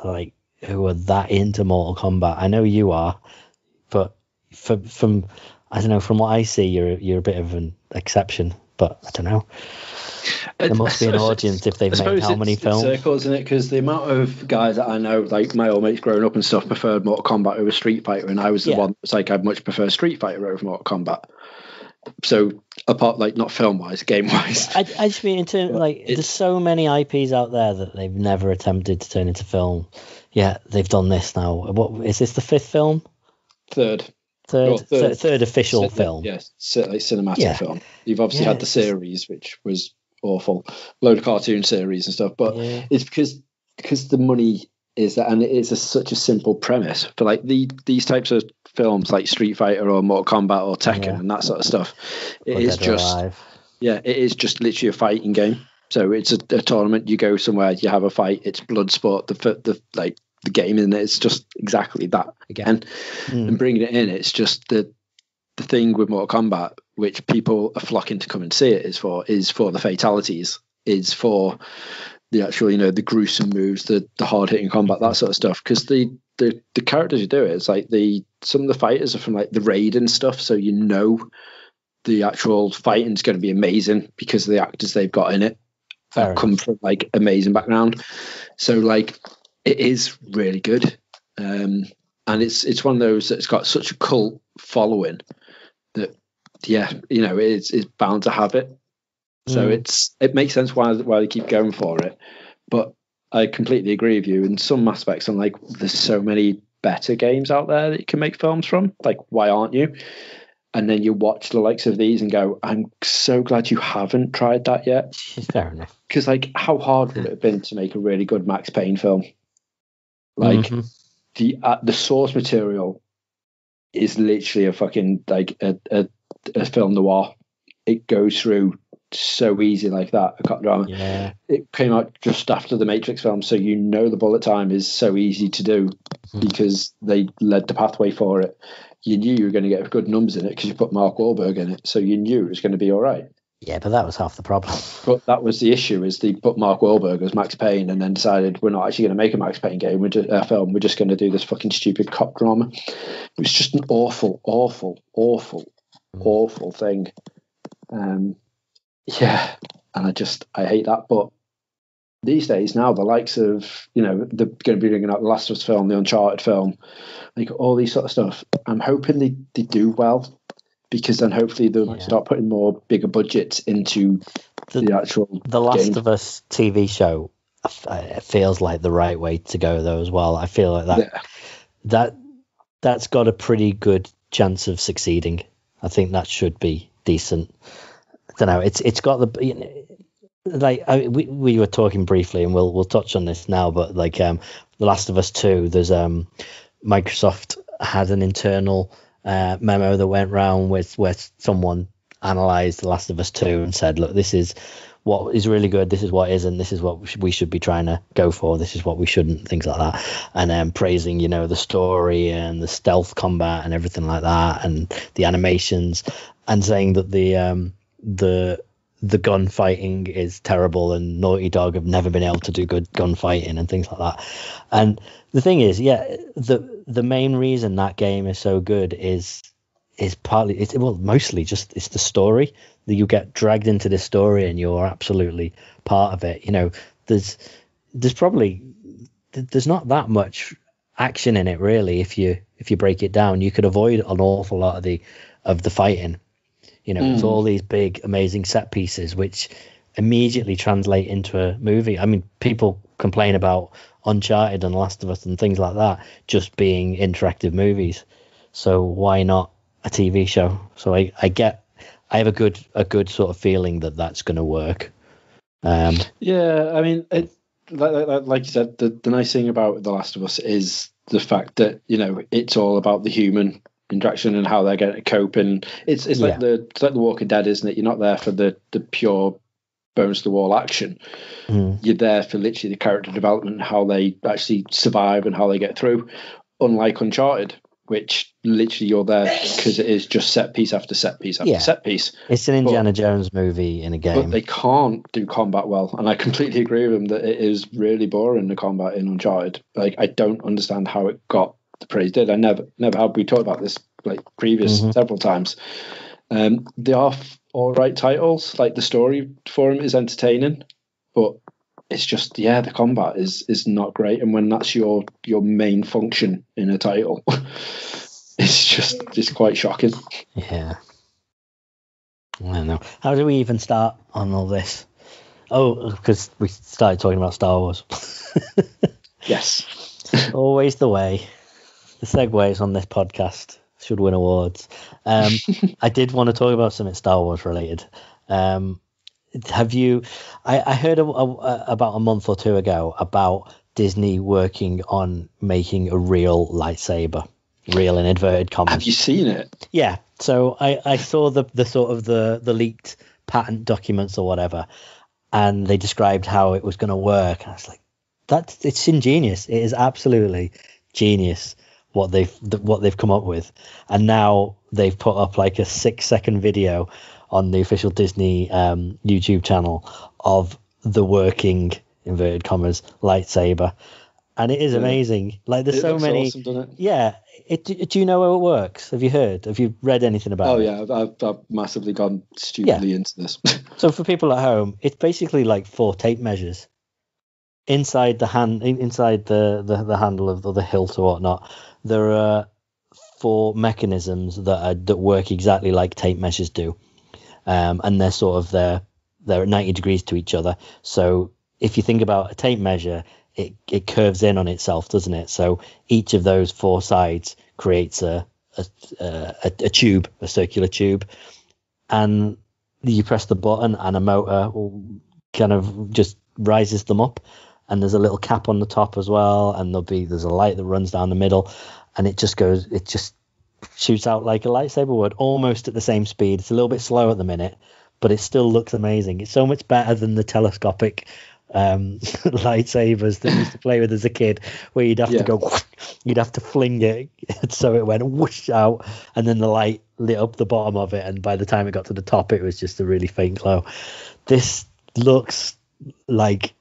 like who are that into Mortal Kombat. I know you are, but from I don't know, from what I see, you're a bit of an exception. But I don't know. There must be an audience if they've made how many films? Circles, isn't it? Because the amount of guys that I know, like my old mates growing up and stuff, preferred Mortal Kombat over Street Fighter, and I was the one that was like, I'd much prefer Street Fighter over Mortal Kombat. So apart, like, not film wise, game wise, I just mean in terms there's so many IPs out there that they've never attempted to turn into film. Yeah, they've done this now. What is this? The fifth film? Third official film. Yes, like cinematic film. You've obviously had the series, which was awful, load of cartoon series and stuff, but it's because the money is that, and it is such a simple premise for like these types of films like Street Fighter or Mortal Kombat or Tekken and that sort of stuff. It is just literally a fighting game. So it's a tournament. You go somewhere, you have a fight. It's blood sport. The game in it is just exactly that again. And bringing it in, it's just the thing with Mortal Kombat, which people are flocking to come and see it, is for the fatalities, is for the actual, the gruesome moves, the hard hitting combat, that sort of stuff. Because the characters you do it, it's like some of the fighters are from like the Raid and stuff, so the actual fighting's going to be amazing because of the actors they've got in it that come from like amazing background. So like it is really good, and it's one of those that's got such a cult following that it's bound to have it. So it makes sense why they keep going for it. But I completely agree with you in some aspects. I'm like, there's so many better games out there that you can make films from. Like, why aren't you? And then you watch the likes of these and go, I'm so glad you haven't tried that yet. Fair enough. Because like, how hard would it have been to make a really good Max Payne film? Like the source material is literally a fucking like a film noir. It goes through so easy like that. A cop drama. Yeah. It came out just after the Matrix film, so the bullet time is so easy to do because they led the pathway for it. You knew you were going to get good numbers in it because you put Mark Wahlberg in it, so you knew it was going to be all right. Yeah, but that was half the problem. But that was the issue: is they put Mark Wahlberg as Max Payne, and then decided we're not actually going to make a Max Payne game. Film. We're just going to do this fucking stupid cop drama. It was just an awful, awful, awful, awful thing. Yeah, and I hate that. But these days now, the likes of they're going to be bringing out the Last of Us film, the Uncharted film, like all these sort of stuff. I'm hoping they do well. Because then hopefully they'll start putting more bigger budgets into the actual The Last of Us TV show. It feels like the right way to go though as well. I feel like that's got a pretty good chance of succeeding. I think that should be decent. I don't know. It's got we were talking briefly, and we'll touch on this now. But like The Last of Us 2, there's Microsoft had an internal memo that went round where someone analysed The Last of Us 2 and said, look, this is what is really good, this is what isn't, this is what we should be trying to go for, this is what we shouldn't, things like that. And praising, the story and the stealth combat and everything like that, and the animations, and saying that the gunfighting is terrible and Naughty Dog have never been able to do good gunfighting and things like that. And the thing is, the main reason that game is so good is partly mostly just it's the story, that you get dragged into this story and you're absolutely part of it. There's not that much action in it really. If you break it down, you could avoid an awful lot of the fighting. It's all these big, amazing set pieces, which immediately translate into a movie. I mean, people complain about Uncharted and Last of Us and things like that just being interactive movies. So why not a TV show? So I have a good sort of feeling that that's going to work. Yeah, I mean, like you said, the nice thing about The Last of Us is the fact that it's all about the human interaction and how they're going to cope, and it's like the Walking Dead, isn't it? You're not there for the pure bones to the wall action. You're there for literally the character development, how they actually survive and how they get through. Unlike Uncharted, which literally you're there because it is just set piece after set piece after set piece. It's an Indiana Jones movie in a game. But they can't do combat well. And I completely agree with them that it is really boring, the combat in Uncharted. Like, I don't understand how it got the praise it did. I never have. We talked about this like previous several times. They are all right titles. Like, the story for them is entertaining, but it's just, the combat is not great. And when that's your main function in a title, it's quite shocking. Yeah. I don't know. How do we even start on all this? Oh, because we started talking about Star Wars. Yes. Always the way. The segues on this podcast should win awards. I did want to talk about something Star Wars related. Have you? I heard about a month or two ago about Disney working on making a real lightsaber, real in inverted commas. Have you seen it? Yeah. So I saw the sort of the leaked patent documents or whatever, and they described how it was going to work. And I was like, it's ingenious. It is absolutely genius what they've come up with. And now they've put up like a 6-second video on the official Disney YouTube channel of the working, inverted commas, lightsaber, and it is amazing. Like, there's so many. Awesome, doesn't it? Yeah. Do you know how it works? Have you heard? Have you read anything about it? Oh yeah, I've massively gone stupidly into this. So for people at home, it's basically like 4 tape measures inside the the handle of the hilt or whatnot. There are 4 mechanisms that work exactly like tape measures do. And they're sort of they're at 90 degrees to each other. So if you think about a tape measure, it curves in on itself, doesn't it? So each of those 4 sides creates a tube, a circular tube, and you press the button and a motor kind of just rises them up. And there's a little cap on the top as well, and there's a light that runs down the middle, and it just shoots out like a lightsaber would, almost at the same speed. It's a little bit slow at the minute, but it still looks amazing. It's so much better than the telescopic lightsabers that I used to play with as a kid, where you'd have to go, you'd have to fling it so it went whoosh out, and then the light lit up the bottom of it, and by the time it got to the top, it was just a really faint glow. This looks like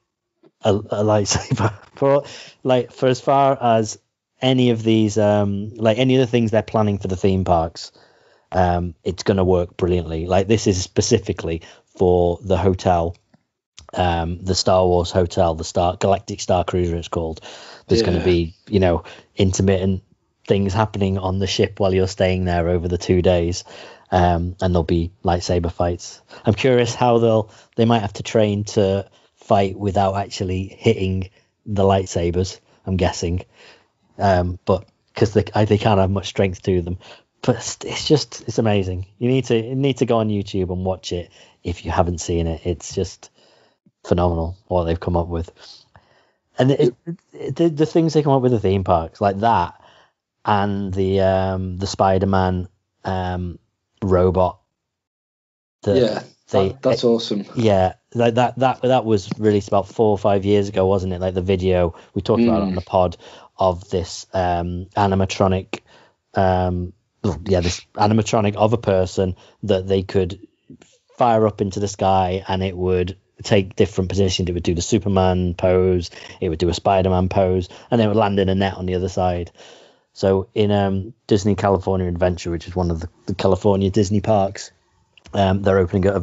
a lightsaber for as far as any of these like any of the things they're planning for the theme parks. It's going to work brilliantly. Like, this is specifically for the hotel, the Star Wars hotel, the Galactic Star Cruiser it's called. There's going to be, intermittent things happening on the ship while you're staying there over the 2 days, and there'll be lightsaber fights. I'm curious how they might have to train to fight without actually hitting the lightsabers, I'm guessing, but because they can't have much strength to them. But it's amazing. You need to go on YouTube and watch it if you haven't seen it. It's just phenomenal what they've come up with, and the things they come up with the theme parks like that, and the Spider-Man robot. That's awesome. Yeah, like that was released about 4 or 5 years ago, wasn't it? Like the video we talked about on the pod of this animatronic. This animatronic of a person that they could fire up into the sky, and it would take different positions. It would do the Superman pose, it would do a Spider-Man pose, and then it would land in a net on the other side. So in Disney California Adventure, which is one of the California Disney parks, they're opening at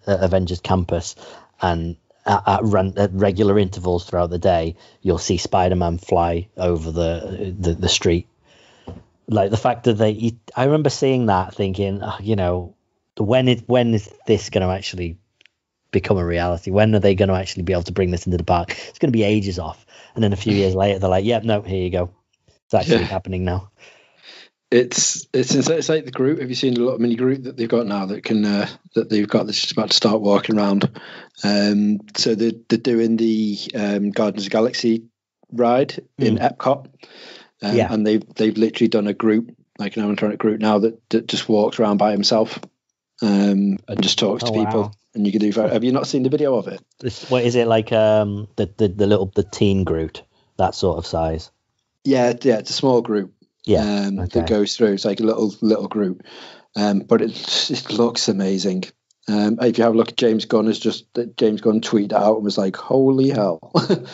Avengers Campus, and at regular intervals throughout the day, you'll see Spider-Man fly over the street. Like, the fact that I remember seeing that thinking, when is this going to actually become a reality? When are they going to actually be able to bring this into the park? It's going to be ages off. And then a few years later, they're like, no, here you go. It's actually happening now. It's like the Groot. Have you seen the little mini Groot that they've got now that can that they've got that's just about to start walking around? So they're doing the Guardians of the Galaxy ride in Epcot. And they've literally done a Groot, like an animatronic Groot now that just walks around by himself and just talks to people. and you can do. Have you not seen the video of it? What is it like? The teen Groot, that sort of size. Yeah, it's a small group. Yeah, that goes through. It's like a little group, but it looks amazing. If you have a look, James Gunn tweeted out and was like, "Holy hell!" And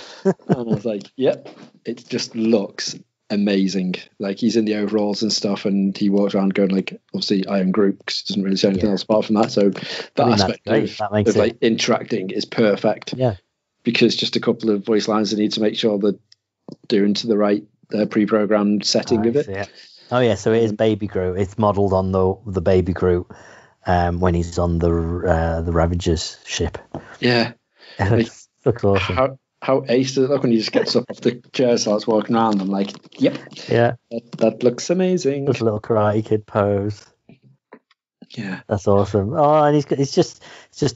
I was like, "Yep, it just looks amazing." Like he's in the overalls and stuff, and he walks around going like, obviously, "I am Groot," because he doesn't really say anything else apart from that. So that aspect of like interacting is perfect. Yeah, because just a couple of voice lines they need to make sure they're doing to the right pre-programmed setting of it. Yeah. Oh yeah, so it is Baby Groot. It's modelled on the Baby Groot when he's on the Ravagers ship. Yeah, looks awesome. How ace does it look when he just gets up off the chair, starts walking around? I'm like, yep, yeah, that looks amazing. Just a little Karate Kid pose. Yeah, that's awesome. Oh, and it's just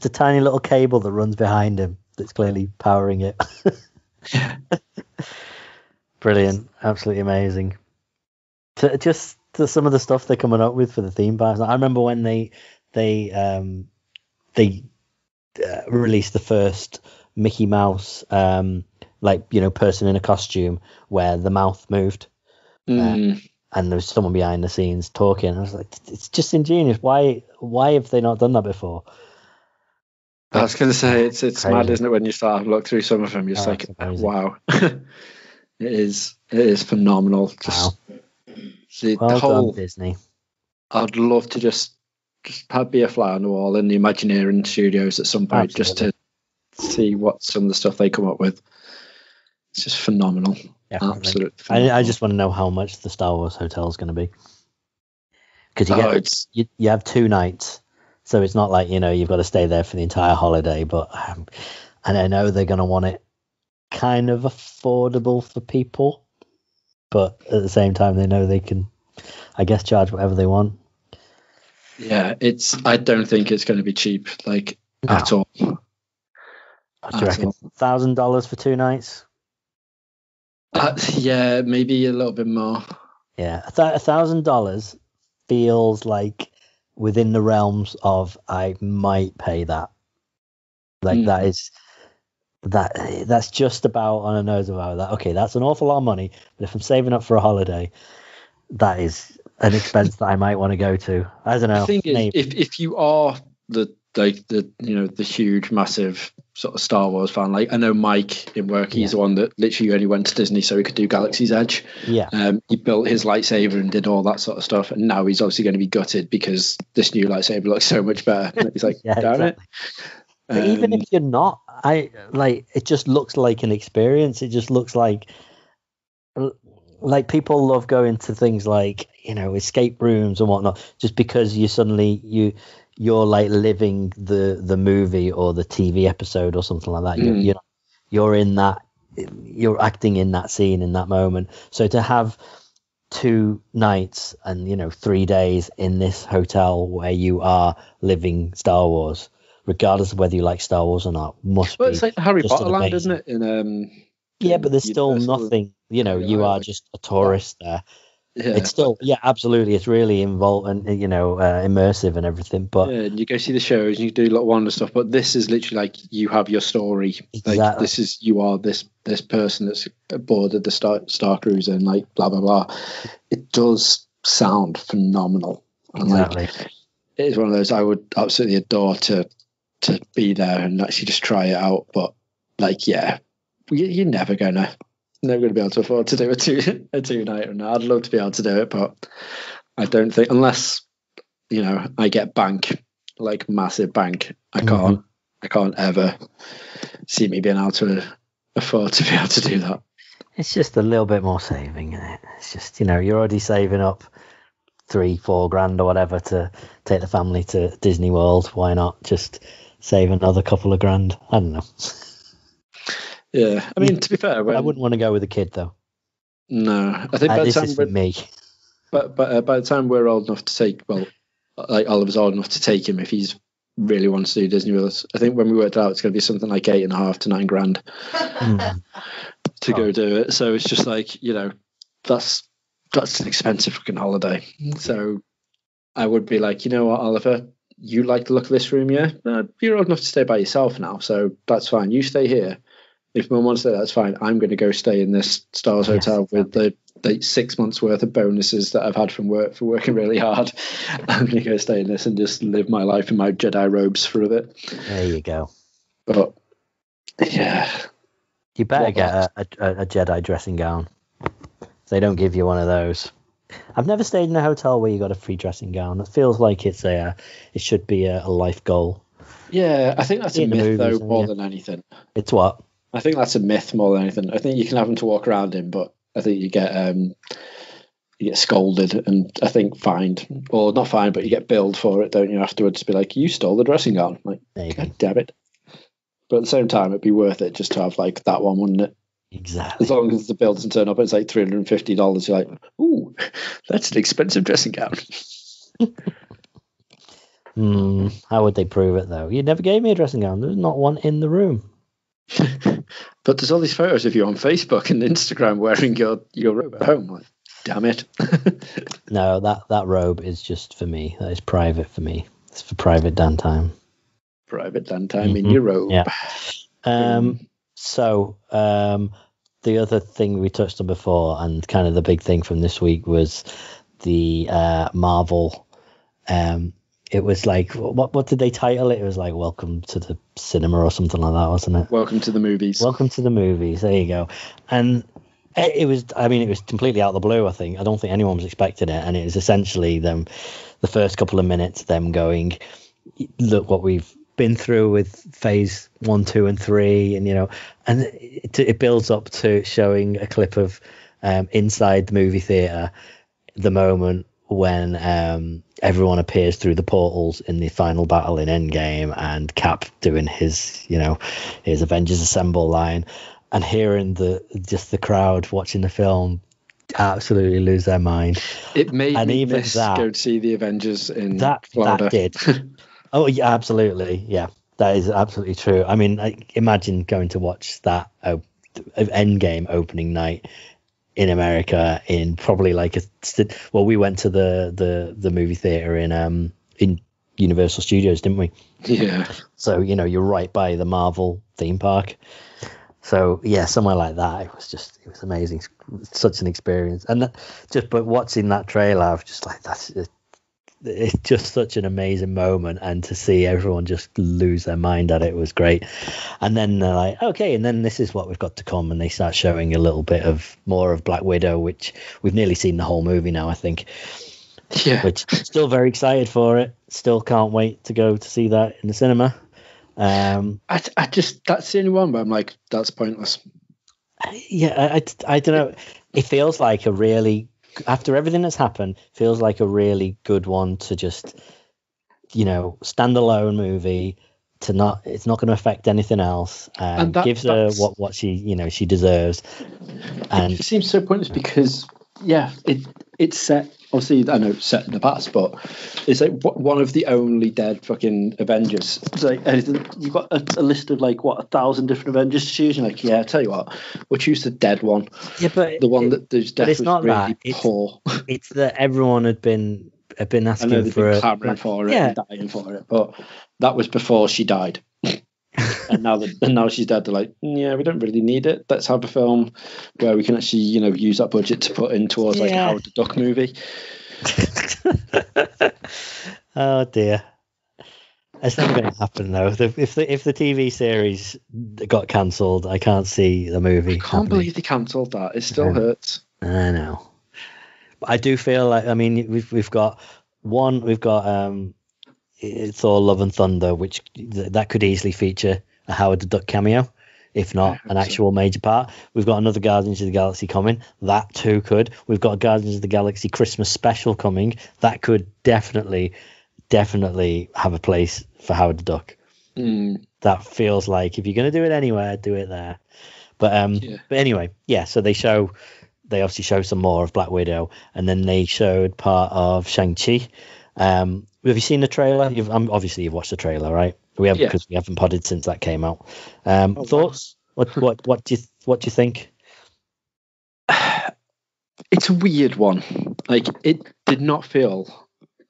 a tiny little cable that runs behind him that's clearly powering it. Yeah. Brilliant, absolutely amazing. Just some of the stuff they're coming up with for the theme parks. I remember when they released the first Mickey Mouse person in a costume where the mouth moved, and there was someone behind the scenes talking. I was like, it's just ingenious. Why have they not done that before? I was going to say it's mad, isn't it? When you start to look through some of them, you're just like, wow. It is phenomenal. Just the whole done, Disney. I'd love to just be a fly on the wall in the Imagineering studios at some point, just to see what some of the stuff they come up with. It's just phenomenal. Absolutely. I just want to know how much the Star Wars hotel is going to be, because you have 2 nights, so it's not like you've got to stay there for the entire holiday. But and I know they're going to want it kind of affordable for people, but at the same time they know they can, I guess, charge whatever they want. Yeah, I don't think it's going to be cheap, at all. Do you reckon $1,000 for 2 nights? Yeah, maybe a little bit more. Yeah, $1,000 feels like within the realms of I might pay that. That's just about on a nose about that. Okay, that's an awful lot of money, but if I'm saving up for a holiday, that is an expense that I might want to go to. I don't know. The thing is, if you are the huge, massive sort of Star Wars fan, like I know Mike in work, he's the one that literally only went to Disney so he could do Galaxy's Edge. Yeah. He built his lightsaber and did all that sort of stuff, and now he's obviously going to be gutted because this new lightsaber looks so much better. And he's like, damn it. But even if you're not, it just looks like an experience. It just looks like people love going to things like, escape rooms and whatnot, just because you're like living the movie or the TV episode or something like that. You're in that, you're acting in that scene in that moment. So to have 2 nights and 3 days in this hotel where you are living Star Wars, regardless of whether you like Star Wars or not, must be. It's like Harry Potter land, isn't it? But there's still nothing. You are just a tourist there. Yeah. It's still, absolutely. It's really involved and immersive and everything. But and you go see the shows, and you do a lot of wonder stuff. But this is literally like you have your story. Exactly. Like you are this person that's aboard the Star Cruiser and like blah blah blah. It does sound phenomenal. Exactly. It is one of those I would absolutely adore to be there and actually just try it out. But you're never gonna be able to afford to do a two night. I'd love to be able to do it, but I don't think, unless I get massive bank, I can't ever see me being able to afford to be able to do that. It's just a little bit more saving, isn't it? It's just you're already saving up $3-4 grand or whatever to take the family to Disney World. Why not just save another couple of grand? I don't know. Yeah, I mean, to be fair, I wouldn't want to go with a kid though. No, I think by the time for me. But by the time we're old enough to take, Oliver's old enough to take him if he's really wants to do Disney with us. I think when we worked out, it's going to be something like 8.5 to 9 grand to go do it. So it's just like that's an expensive fucking holiday. So I would be like, you know what, Oliver, you like the look of this room, yeah? You're old enough to stay by yourself now, so that's fine. You stay here. If Mum wants to stay, that's fine. I'm going to go stay in this Stars Hotel with the 6 months worth of bonuses that I've had from work for working really hard. I'm going to go stay in this and just live my life in my Jedi robes for a bit. There you go. But yeah, you better get a Jedi dressing gown. They don't give you one of those. I've never stayed in a hotel where you got a free dressing gown. It feels like it should be a life goal. Yeah, I think that's a myth though, more than anything. It's what? I think that's a myth more than anything. I think you can have them to walk around in, but I think you get scolded and I think fined, or not fined, but you get billed for it, don't you? Afterwards, be like, you stole the dressing gown. Like, God damn it! But at the same time, it'd be worth it just to have like that one, wouldn't it? Exactly. As long as the bill doesn't turn up, it's like $350. You're like, ooh, that's an expensive dressing gown. How would they prove it though? You never gave me a dressing gown. There's not one in the room. But there's all these photos of you on Facebook and Instagram wearing your robe at home. Like, damn it. No, that robe is just for me. That is private for me. It's for private Dan time. Private Dan time in your robe. Yeah. So the other thing we touched on before, and kind of the big thing from this week, was the Marvel. It was like, what did they title it? It was like Welcome to the Cinema or something like that, wasn't it? Welcome to the movies. Welcome to the movies. There you go. And it was completely out of the blue, I think. I don't think anyone was expecting it. And it was essentially them, the first couple of minutes, them going, look what we've been through with phase 1, 2, and 3, and and it builds up to showing a clip of inside the movie theater, the moment when everyone appears through the portals in the final battle in Endgame, and Cap doing his Avengers Assemble line, and hearing the crowd watching the film absolutely lose their mind. It made me miss go to see the Avengers in Florida. That did. Oh yeah, absolutely. Yeah, that is absolutely true. I mean, imagine going to watch that Endgame opening night in America in probably like we went to the movie theater in Universal Studios, didn't we? Yeah. So you're right by the Marvel theme park. So yeah, somewhere like that, it was amazing. Such an experience, and but watching that trailer, I was just like, it's just such an amazing moment, and to see everyone just lose their mind at it was great. And then they're like, okay, and then this is what we've got to come, and they start showing a little bit more of Black Widow, which we've nearly seen the whole movie now, I think. Yeah. Which still very excited for it. Still can't wait to go to see that in the cinema. I just, that's the only one where I'm like, that's pointless. Yeah, I don't know. It feels like after everything that's happened, feels like a really good one to just, standalone movie. It's not going to affect anything else. And gives her what she deserves. And it seems so pointless because it's set. Obviously, I know it's set in the past, but it's like one of the only dead fucking Avengers. It's like you've got a list of 1,000 different Avengers to choose. And I tell you what, we'll choose the dead one. Yeah, but the one that there's death it's was not really that. poor. It's that everyone had been asking for it, clamoring for it, and dying for it. But that was before she died. And now she's dead. They're like, yeah, we don't really need it. Let's have a film where we can actually, use that budget to put in towards like a Howard the Duck movie. Oh dear, it's never going to happen though. If the TV series got cancelled, I can't see the movie. I can't believe they cancelled that. It still hurts. I know, but I do feel like we've got Thor: Love and Thunder, which that could easily feature a Howard the Duck cameo, if not an actual major part. We've got another Guardians of the Galaxy coming. That too could. We've got a Guardians of the Galaxy Christmas special coming. That could definitely have a place for Howard the Duck. That feels like if you're going to do it anywhere, do it there. But anyway, so they obviously show some more of Black Widow, and then they showed part of Shang-Chi. Have you seen the trailer? You've watched the trailer, right? We have because we haven't podded since that came out. Thoughts? What do you think? It's a weird one. Like, it did not feel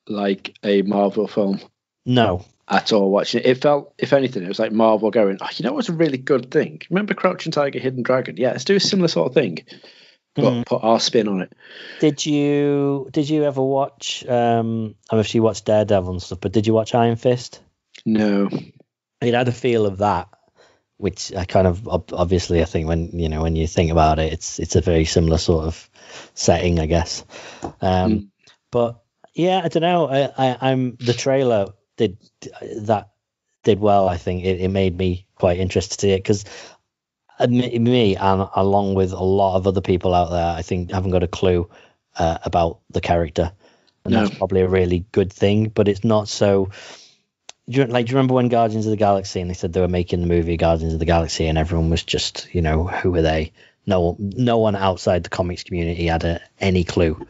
like a Marvel film No. At all watching it. It felt, if anything, it was like Marvel going, oh, you know what's a really good thing? Remember Crouching Tiger, Hidden Dragon? Yeah, let's do a similar sort of thing, but put our spin on it. Did you ever watch? Obviously, you watched Daredevil and stuff, but did you watch Iron Fist? No. It had a feel of that, which I kind of obviously I think when you think about it, it's a very similar sort of setting, I guess. But yeah, I don't know. I'm the trailer did well. I think it made me quite interested to see it because me and along with a lot of other people out there, I think haven't got a clue about the character, and that's probably a really good thing. But it's not so. Do you remember when Guardians of the Galaxy and they said they were making the movie Guardians of the Galaxy and everyone was just, who were they? No one outside the comics community had any clue.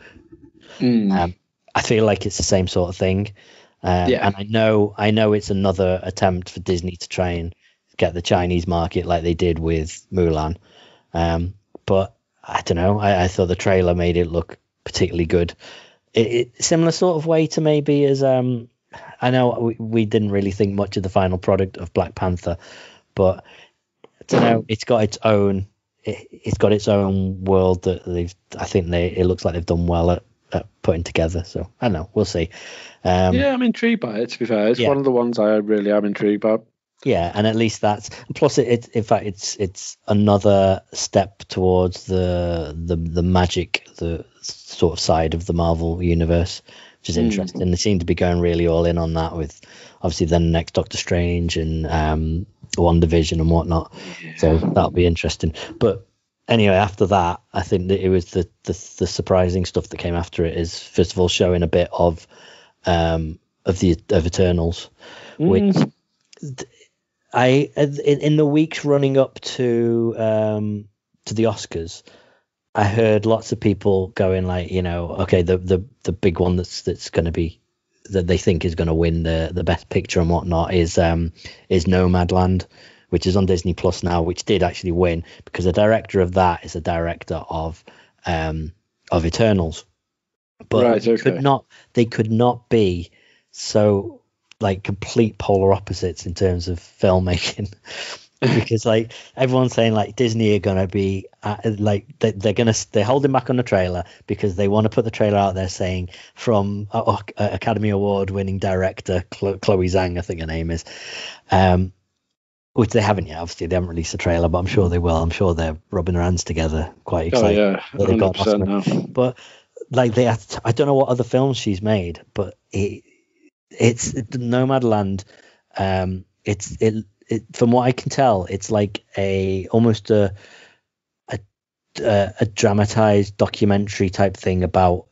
I feel like it's the same sort of thing. And I know it's another attempt for Disney to try and get the Chinese market like they did with Mulan. But I don't know. I thought the trailer made it look particularly good. Similar sort of way to maybe as I know we didn't really think much of the final product of Black Panther, but I don't know. It's got its own. It's got its own world that it looks like they've done well at putting together. So I don't know. We'll see. Yeah, I'm intrigued by it. To be fair, it's one of the ones I really am intrigued by. Yeah, and at least that's plus it's another step towards the magic, the sort of side of the Marvel universe, which is interesting. They seem to be going really all in on that with obviously then next Doctor Strange and WandaVision and whatnot. Yeah. So that'll be interesting. But anyway, after that, I think that it was the surprising stuff that came after it is first of all showing a bit of Eternals, which in the weeks running up to the Oscars, I heard lots of people going like, okay, the big one that's going to be that they think is going to win the best picture and whatnot is Nomadland, which is on Disney Plus now, which did actually win because the director of that is the director of Eternals. But they could not be so like complete polar opposites in terms of filmmaking. Because like everyone's saying like Disney are gonna be they're holding back on the trailer because they want to put the trailer out there saying from Academy Award winning director Chloe Zhang, I think her name is, which they haven't yet. Obviously they haven't released a trailer, but I'm sure they will. I'm sure they're rubbing their hands together, quite excited that they've got an Oscar. Now. But like I don't know what other films she's made, but it's Nomadland. It from what I can tell, it's like almost a dramatized documentary type thing about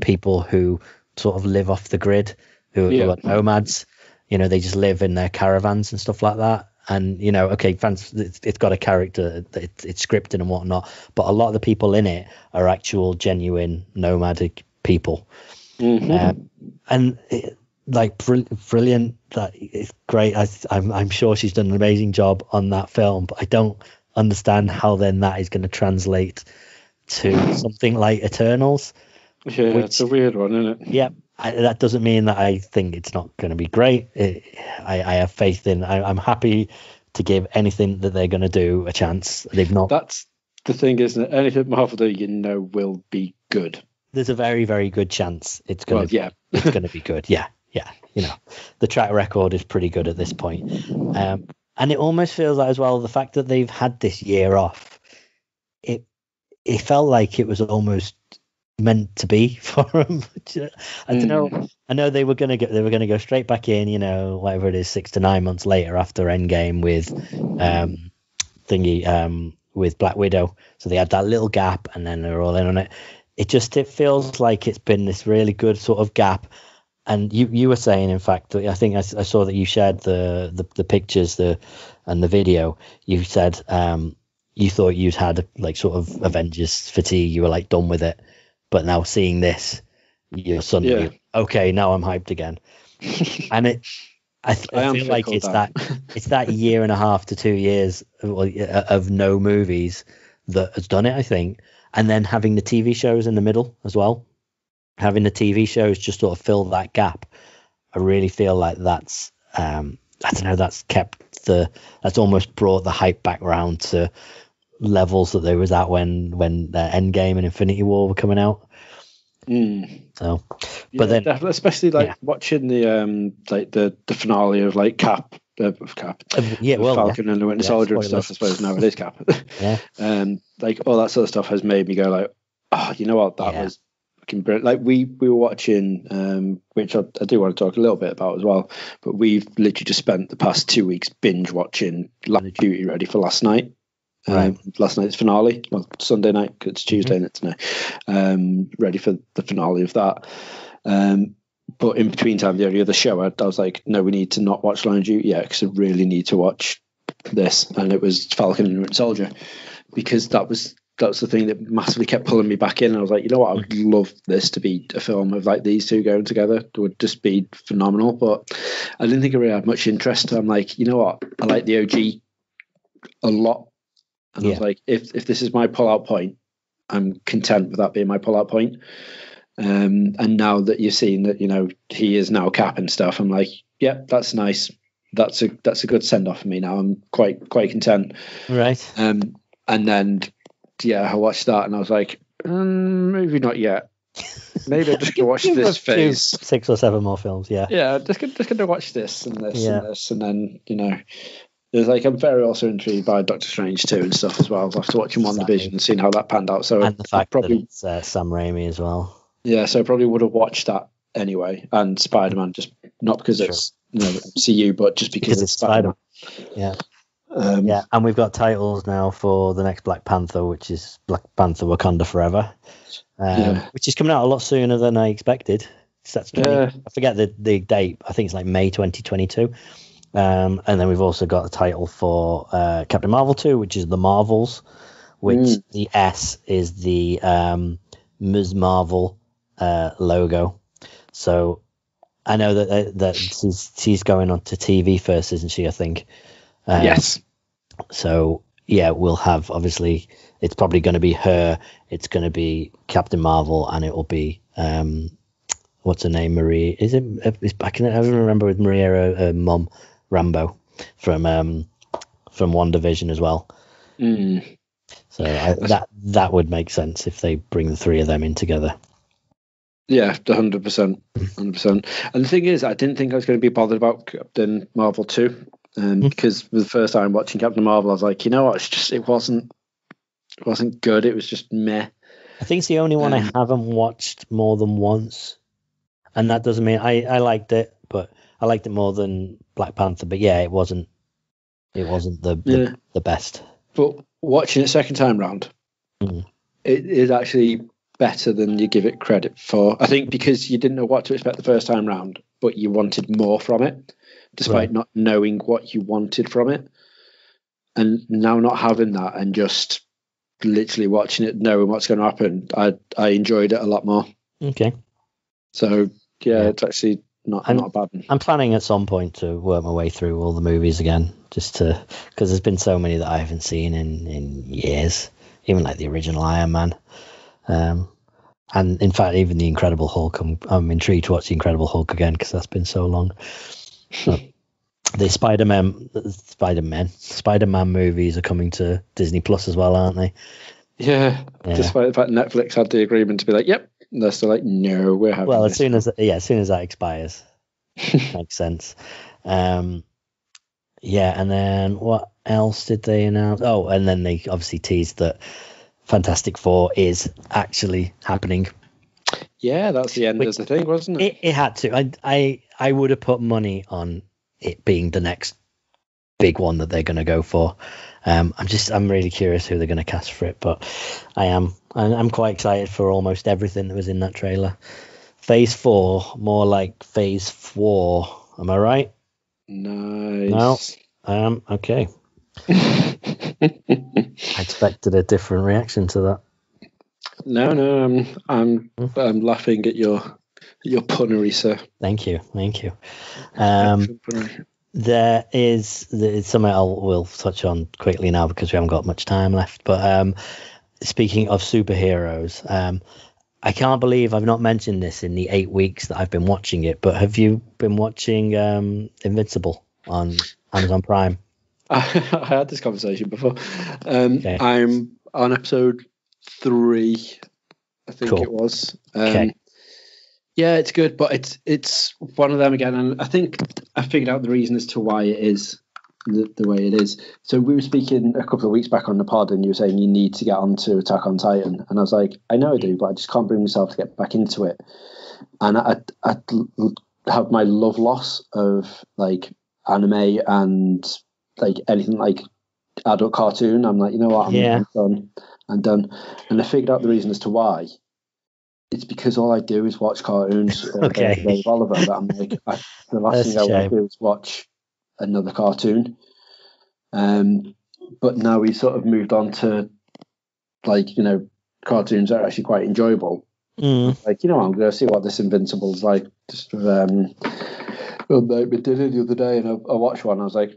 people who sort of live off the grid, who are nomads. They just live in their caravans and stuff like that. And it's got a character, it's scripted and whatnot, but a lot of the people in it are actual genuine nomadic people. And brilliant. That is great. I'm sure she's done an amazing job on that film, but I don't understand how then that is going to translate to something like Eternals. Yeah, it's a weird one, isn't it? Yeah, that doesn't mean that I think it's not going to be great. I have faith in. I'm happy to give anything that they're going to do a chance. They've not. That's the thing, isn't it? Anything Marvel do, will be good. There's a very, very good chance it's going to. It's going to be good. Yeah. The track record is pretty good at this point. And it almost feels like as well the fact that they've had this year off. It felt like it was almost meant to be for them. I don't know. I know they were going to go straight back in, whatever it is, 6 to 9 months later after Endgame with with Black Widow. So they had that little gap and then they're all in on it. It feels like it's been this really good sort of gap. And you were saying, in fact, I think I saw that you shared the pictures and the video. You said you thought you'd had like sort of Avengers fatigue. You were like done with it, but now seeing this, you're suddenly okay. Now I'm hyped again. And I feel like it's that year and a half to 2 years of no movies that has done it. I think, and then having the TV shows in the middle as well. Having the TV shows just sort of fill that gap. I really feel like that's I don't know, that's almost brought the hype back round to levels that there was at when Endgame and Infinity War were coming out. So, but then definitely, especially watching the like the finale of like Falcon and the Winter Soldier and stuff. I suppose now it is Cap. Like all that sort of stuff has made me go like, oh, you know what, that was fucking brilliant. Like we were watching, which I do want to talk a little bit about as well. But we've literally just spent the past 2 weeks binge watching Line of Duty ready for last night. Last night's finale, well, Sunday night, 'cause it's Tuesday night tonight. Ready for the finale of that. But in between time, the only other show, I was like, no, we need to not watch Line of Duty yet, because I really need to watch this. And it was Falcon and Winter Soldier, because that's the thing that massively kept pulling me back in. And I was like, you know what, I would love this to be a film of like these two going together. It would just be phenomenal. But I didn't think I really had much interest. I'm like, you know what, I like the OG a lot. And I was like, if this is my pull-out point, I'm content with that being my pull-out point. And now that you've seen that, you know, he is now Cap and stuff, I'm like, yeah, that's nice. That's a good send-off for me now. I'm quite content. Right. And then, I watched that and I was like, maybe not yet. Maybe I'm just going to watch this phase. 6 or 7 more films, Yeah, just going to watch this and this and this. And then, you know... There's like, I'm very also intrigued by Doctor Strange 2 and stuff as well. After watching WandaVision and seeing how that panned out. So and the fact that it's Sam Raimi as well. Yeah, so I probably would have watched that anyway. And Spider-Man, just not because it's CU, but just because it's Spider-Man. Yeah. And we've got titles now for the next Black Panther, which is Black Panther Wakanda Forever, which is coming out a lot sooner than I expected. I forget the date. I think it's like May 2022. And then we've also got a title for Captain Marvel 2, which is The Marvels, which the S is the Ms. Marvel logo. So I know that she's going on to TV first, isn't she, I think? Yes. So, we'll have, obviously, it's probably going to be her, it's going to be Captain Marvel, and it will be, what's her name, Marie? I don't remember with Maria, her mum. Rambo from WandaVision as well. So that would make sense if they bring the 3 of them in together. Yeah, 100%. And the thing is, I didn't think I was going to be bothered about Captain Marvel 2, because the first time watching Captain Marvel, I was like, you know what, it wasn't good. It was just meh. I think it's the only one I haven't watched more than once, and that doesn't mean I liked it, but I liked it more than Black Panther, but it wasn't the best. But watching it second time round, it is actually better than you give it credit for. I think because you didn't know what to expect the first time round, but you wanted more from it, despite not knowing what you wanted from it. And now not having that and just literally watching it, knowing what's going to happen, I enjoyed it a lot more. Okay. So it's actually not a bad one. I'm planning at some point to work my way through all the movies again, just because there's been so many that I haven't seen in years, even like the original Iron Man. And in fact, even the Incredible Hulk, I'm intrigued to watch the Incredible Hulk again because that's been so long. The Spider-Man movies are coming to Disney Plus as well, aren't they? Yeah. Despite the fact Netflix had the agreement to be like, yep. And they're still like, no, we're having. Well, as soon as that expires, makes sense. And then what else did they announce? Oh, and then they obviously teased that Fantastic Four is actually happening. Yeah, that's the end of the thing, wasn't it? It had to. I would have put money on it being the next big one that they're going to go for. I'm really curious who they're going to cast for it, but I'm quite excited for almost everything that was in that trailer. Phase 4, more like Phase phwoar. Am I right? Nice. No. Okay. I expected a different reaction to that. No, I'm laughing at your punnery, sir. Thank you. There is something we'll touch on quickly now because we haven't got much time left. But speaking of superheroes, I can't believe I've not mentioned this in the 8 weeks that I've been watching it, but have you been watching Invincible on Amazon Prime? I had this conversation before. Okay. I'm on episode 3, I think Cool. it was. Okay. Yeah, it's good, but it's one of them again, and I think I figured out the reason as to why it is the way it is. So we were speaking a couple of weeks back on the pod, and you were saying you need to get onto Attack on Titan, and I was like, I know I do, but I just can't bring myself to get back into it. And I have my love loss of like anime and like anything like adult cartoon. I'm like, you know what, I'm done. And I figured out the reason as to why. It's because all I do is watch cartoons. Okay. Oliver, that I'm like, the last thing I want to do is watch another cartoon. But now we sort of moved on to like, you know, cartoons that are actually quite enjoyable. Like, you know, I'm going to see what this Invincible's like. Just we did it the other day, and I watched one. I was like,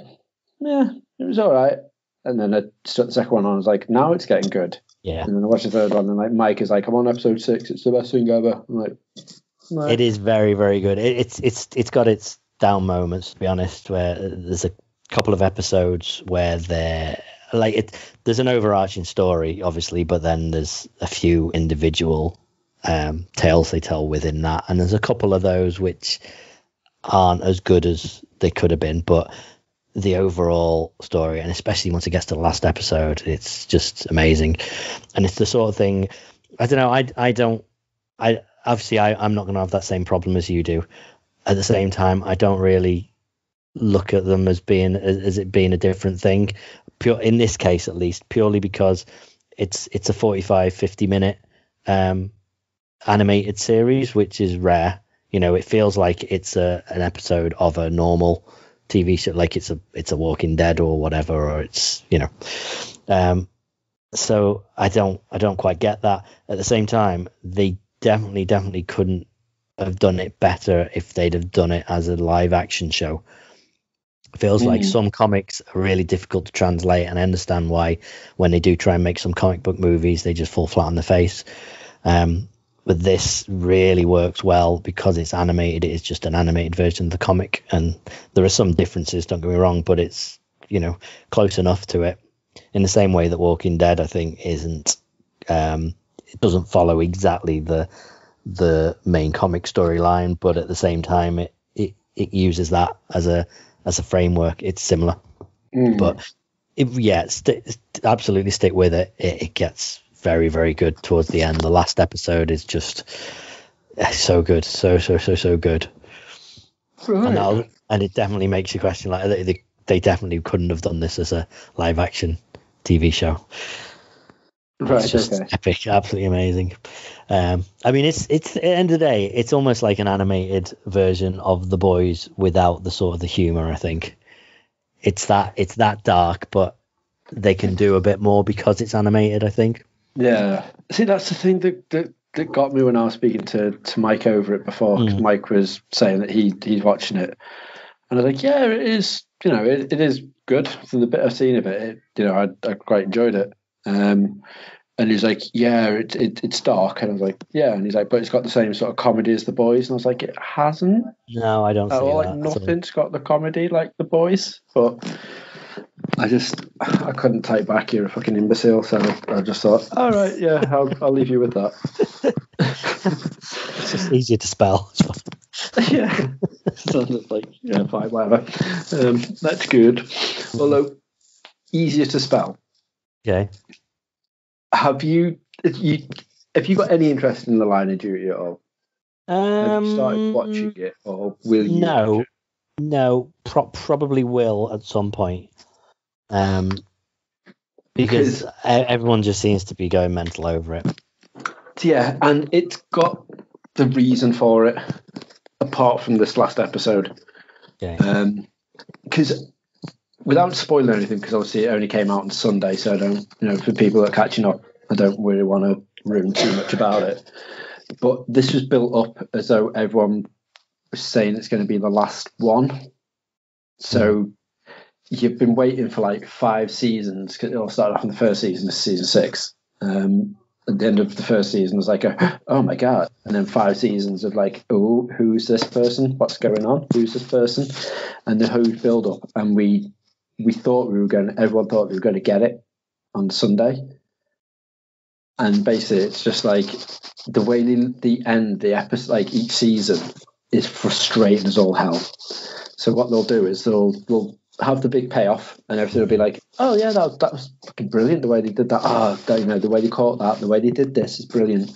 yeah, it was all right. And then I stuck the second one on. I was like, now it's getting good. Yeah. And then I watched the third one, and like Mike is like, I'm on episode 6. It's the best thing ever. I'm like, no. It is very, very good. It's got its down moments, to be honest, where there's a couple of episodes where they're like there's an overarching story, obviously, but then there's a few individual tales they tell within that, and there's a couple of those which aren't as good as they could have been, but the overall story, and especially once it gets to the last episode, it's just amazing. And it's the sort of thing, I don't know, I'm not going to have that same problem as you do. At the same time, I don't really look at them as it being a different thing, in this case at least, purely because it's a 45-50 minute animated series, which is rare. You know, it feels like it's an episode of a normal TV show, like it's a Walking Dead or whatever, or it's, you know. So I don't quite get that. At the same time, they definitely couldn't have done it better if they'd have done it as a live action show. It feels like some comics are really difficult to translate, and I understand why when they do try and make some comic book movies, they just fall flat on their face. But this really works well because it's animated. It is just an animated version of the comic, and there are some differences, don't get me wrong, but it's, you know, close enough to it. In the same way that Walking Dead, I think, isn't, it doesn't follow exactly the main comic storyline, but at the same time, it uses that as a framework. It's similar, but absolutely stick with it. It gets very, very good towards the end. The last episode is just so good, so good. Right. And it definitely makes you question, like, they definitely couldn't have done this as a live action TV show. Right, it's just epic, absolutely amazing. I mean, it's at the end of the day, it's almost like an animated version of The Boys without the sort of the humor. I think it's that dark, but they can do a bit more because it's animated, I think. Yeah. See, that's the thing that got me when I was speaking to Mike over it before, because Mike was saying that he's watching it, and I was like, yeah, it is. You know, it is good. From the bit I've seen of it, you know, I quite enjoyed it. And he's like, yeah, it's dark, and I was like, yeah, and he's like, but it's got the same sort of comedy as The Boys, and I was like, it hasn't. No, I don't see that. Like, nothing's got the comedy like The Boys, but I couldn't type back, you're a fucking imbecile, so I just thought, all right, yeah, I'll leave you with that. It's just easier to spell. Yeah. So it's like, yeah, fine, whatever. That's good. Although, easier to spell. Okay. Have you got any interest in The Line of Duty at all? Have you started watching it, or will you? No, probably will at some point. Because everyone just seems to be going mental over it. Yeah, and it's got the reason for it, apart from this last episode. Okay. Because without spoiling anything, because obviously it only came out on Sunday, so I don't, you know, for people that are catching up, I don't really want to ruin too much about it. But this was built up as though everyone was saying it's going to be the last one. So you've been waiting for like 5 seasons, because it all started off in the first season, this is season 6. And at the end of the first season was like, oh my God. And then 5 seasons of like, oh, who's this person? What's going on? Who's this person? And the whole build up. And everyone thought we were going to get it on Sunday. And basically it's just like the way the episode, like each season is frustrating as all hell. So what they'll do is they'll have the big payoff, and everything will be like, oh yeah, that was fucking brilliant the way they did that. The way they caught that, the way they did this is brilliant.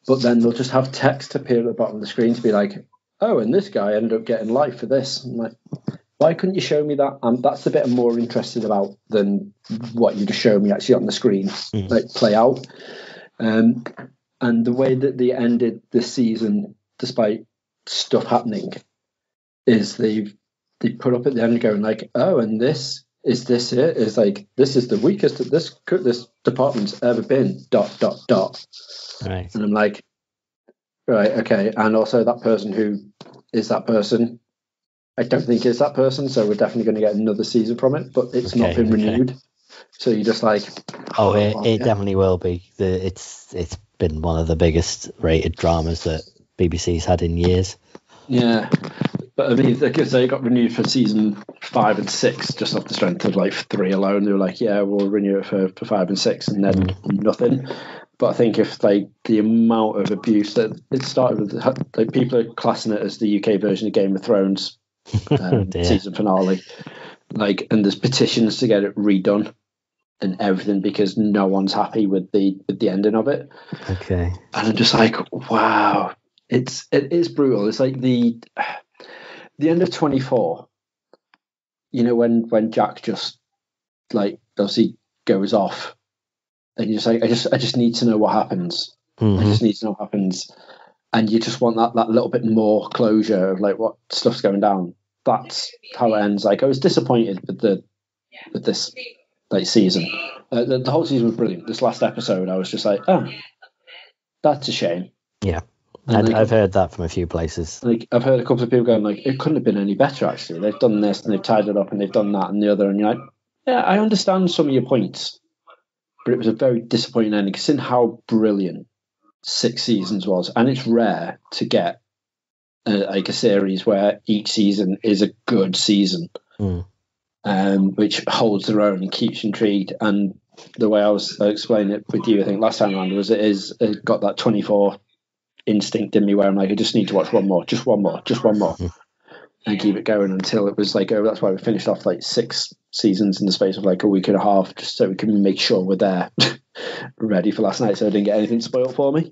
But then they'll just have text appear at the bottom of the screen to be like, oh, and this guy ended up getting life for this. I'm like, why couldn't you show me that? That's the bit I'm more interested about than what you just showed me actually on the screen, like play out. And the way that they ended this season, despite stuff happening, is they put up at the end going like, oh, and this is like, this is the weakest that this department's ever been, ... Right. And I'm like, right, okay. And also that person who is that person, I don't think is that person, so we're definitely going to get another season from it, but it's not been renewed. So you're just like, it definitely will be. It's been one of the biggest rated dramas that BBC's had in years. Yeah. But I mean, like I say, it got renewed for season 5 and 6 just off the strength of like 3 alone. They were like, yeah, we'll renew it for 5 and 6, and then nothing. But I think if like the amount of abuse that it started with, like people are classing it as the UK version of Game of Thrones season finale, like, and there's petitions to get it redone and everything because no one's happy with the ending of it. Okay. And I'm just like, wow, it is brutal. It's like the end of 24. You know, when Jack just like obviously goes off, and you're just like, I just need to know what happens. I just need to know what happens, and you just want that little bit more closure of like what stuff's going down. That's how it ends. Like I was disappointed with this like season. The whole season was brilliant. This last episode, I was just like, oh, that's a shame. Yeah. And I've heard that from a few places. Like I've heard a couple of people going like, it couldn't have been any better actually. They've done this and they've tied it up and they've done that and the other, and you're like, yeah, I understand some of your points, but it was a very disappointing ending considering how brilliant 6 seasons was, and it's rare to get like a series where each season is a good season, which holds their own and keeps you intrigued. And the way I was explaining it with you, I think last time around, was it got that 24 instinct in me where I'm like, I just need to watch one more, and keep it going until it was like, oh, that's why we finished off like 6 seasons in the space of like a week and a half, just so we can make sure we're there ready for last night, so I didn't get anything spoiled for me.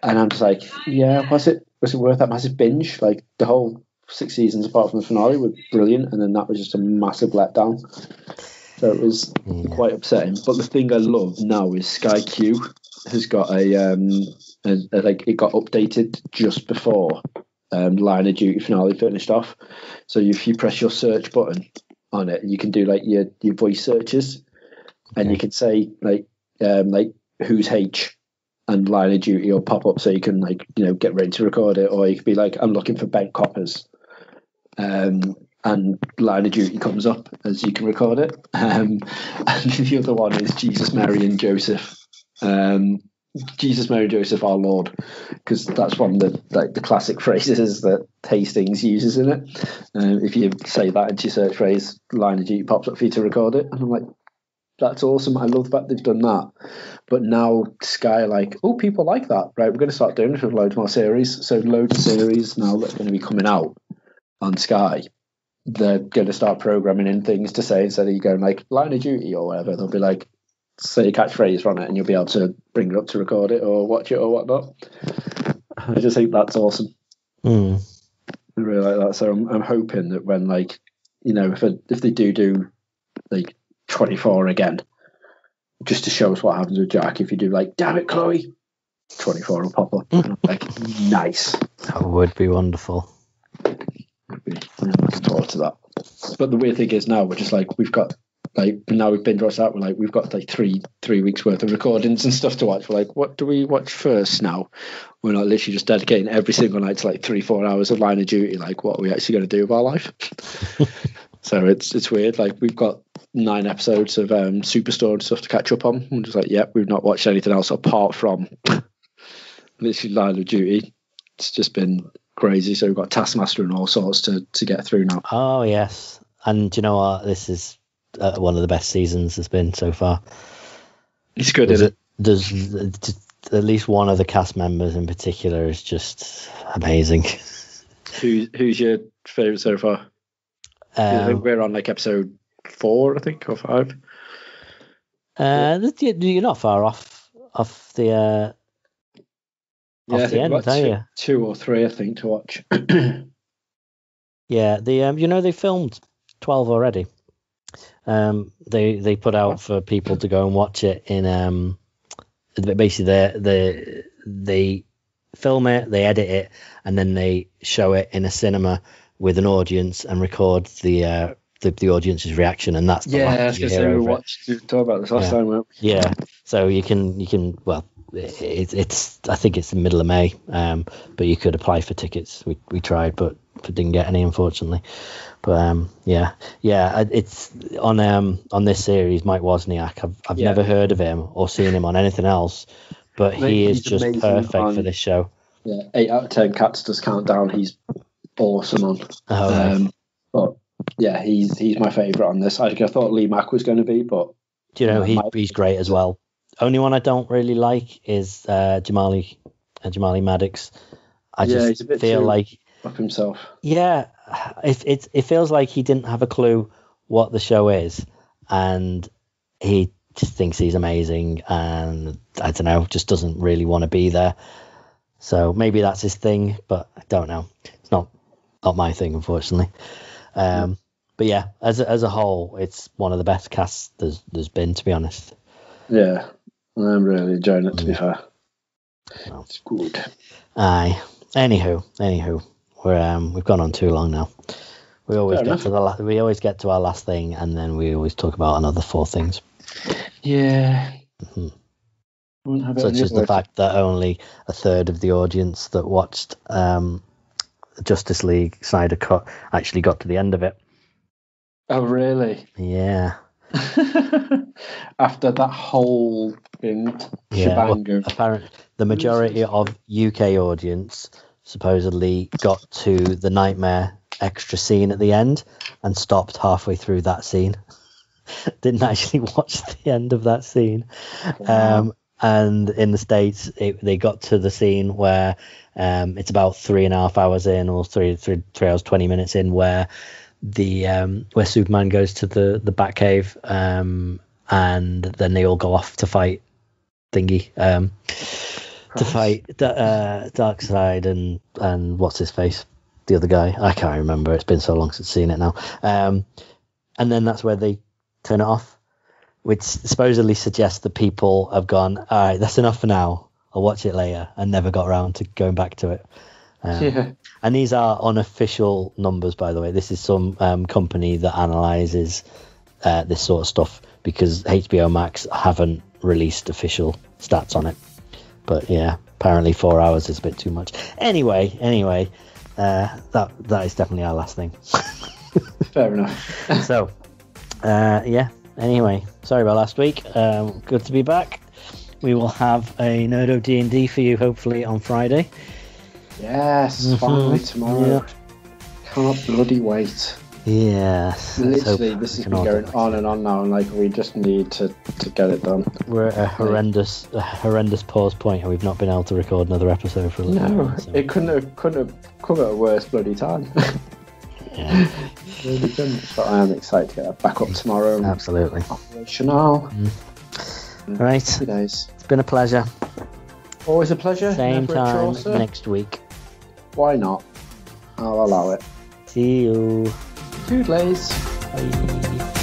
And I'm just like, yeah, was it worth that massive binge? Like the whole 6 seasons apart from the finale were brilliant, and then that was just a massive letdown. So it was quite upsetting. But the thing I love now is Sky Q has got like it got updated just before Line of Duty finale finished off. So if you press your search button on it, you can do like your voice searches, and you can say like who's H, and Line of Duty will pop up, so you can like, you know, get ready to record it, or you could be like, I'm looking for bent coppers, and Line of Duty comes up as you can record it. And the other one is Jesus, Mary and Joseph. Jesus, Mary, Joseph, our Lord, because that's one of the classic phrases that Hastings uses in it. If you say that into your search phrase, Line of Duty pops up for you to record it, and I'm like, that's awesome. I love that they've done that. But now Sky are like, oh, people like that, right? We're going to start doing it with loads more series. So loads of series now that are going to be coming out on Sky. They're going to start programming in things to say, instead of you going like Line of Duty or whatever, they'll be like, say a catchphrase from it, and you'll be able to bring it up to record it or watch it or whatnot. I just think that's awesome. I really like that. So I'm hoping that when, like, you know, if they do like 24 again, just to show us what happens with Jack, if you do like, damn it, Chloe, 24 will pop up. And I'm like, nice. That would be wonderful. I'm looking forward to that. But the weird thing is now we're just like, we've got like, now we've binge watched that, we're like, we've got like three weeks worth of recordings and stuff to watch. We're like, what do we watch first now? We're not literally just dedicating every single night to like 3-4 hours of Line of Duty. Like, what are we actually going to do with our life? So it's weird. Like, we've got 9 episodes of Superstore and stuff to catch up on. I'm just like, yep, we've not watched anything else apart from literally Line of Duty. It's just been crazy. So we've got Taskmaster and all sorts to get through now. Oh, yes. And do you know what? This is one of the best seasons there's been so far. It's good, isn't it? There's at least one of the cast members in particular is just amazing. Who's your favourite so far? I think we're on like episode 4, I think, or 5. You're not far off the end, are you? 2 or 3, I think, to watch. Yeah, they filmed 12 already. They put out for people to go and watch it in basically they film it, they edit it, and then they show it in a cinema with an audience and record the audience's reaction, and that's the last you hear over it. Talk about this last time, weren't we? Yeah, so you can well, it's I think it's the middle of May, but you could apply for tickets. We tried, but didn't get any, unfortunately. But it's on this series, Mike Wozniak. I've never heard of him or seen him on anything else, but he is just perfect for this show. Yeah, 8 out of 10 Cats does Countdown. He's awesome on. But yeah, he's my favourite on this. I thought Lee Mack was going to be, but do you know he's great as well. Only one I don't really like is Jamali Maddox. I just feel like up himself. Yeah, it feels like he didn't have a clue what the show is, and he just thinks he's amazing, and I don't know, just doesn't really want to be there. So maybe that's his thing, but I don't know. It's not my thing, unfortunately. But yeah, as a whole, it's one of the best casts there's been, to be honest. Yeah, I'm really enjoying it, to be fair. Well, it's good. Aye. Anywho, we've gone on too long now. We always get to our last thing, and then we always talk about another 4 things. Yeah. Mm-hmm. Such as the fact that only a third of the audience that watched Justice League Snyder Cut actually got to the end of it. Oh, really? Yeah. After that whole shebang. Well, apparently, the majority of UK audience supposedly got to the Nightmare extra scene at the end and stopped halfway through that scene. Didn't actually watch the end of that scene. Wow. And in the States, they got to the scene where it's about 3.5 hours in, or 3 hours 20 minutes in, where where Superman goes to the Batcave, and then they all go off to fight Thingy, to fight Darkseid and what's his face, the other guy. I can't remember. It's been so long since I've seen it now. And then that's where they turn it off, which supposedly suggests that people have gone, all right, that's enough for now, I'll watch it later, and never got around to going back to it. And these are unofficial numbers, by the way. This is some company that analyzes this sort of stuff, because HBO Max haven't released official stats on it. But yeah, apparently 4 hours is a bit too much. Anyway, that is definitely our last thing. Fair enough. So, anyway, sorry about last week. Good to be back. We will have a Nerdo D&D for you, hopefully, on Friday. Yes, finally tomorrow. Yeah. Can't bloody wait. Yes. Literally, this has been going on and on now, and like we just need to get it done. We're at a horrendous pause point, and we've not been able to record another episode for a little while. So. It couldn't have come at a worse bloody time. Yeah. Really couldn't. But I am excited to get that back up tomorrow. Absolutely. Operational. Right. 2 days. It's been a pleasure. Always a pleasure. Same time next week. Why not? I'll allow it. See you. Toodles. Bye.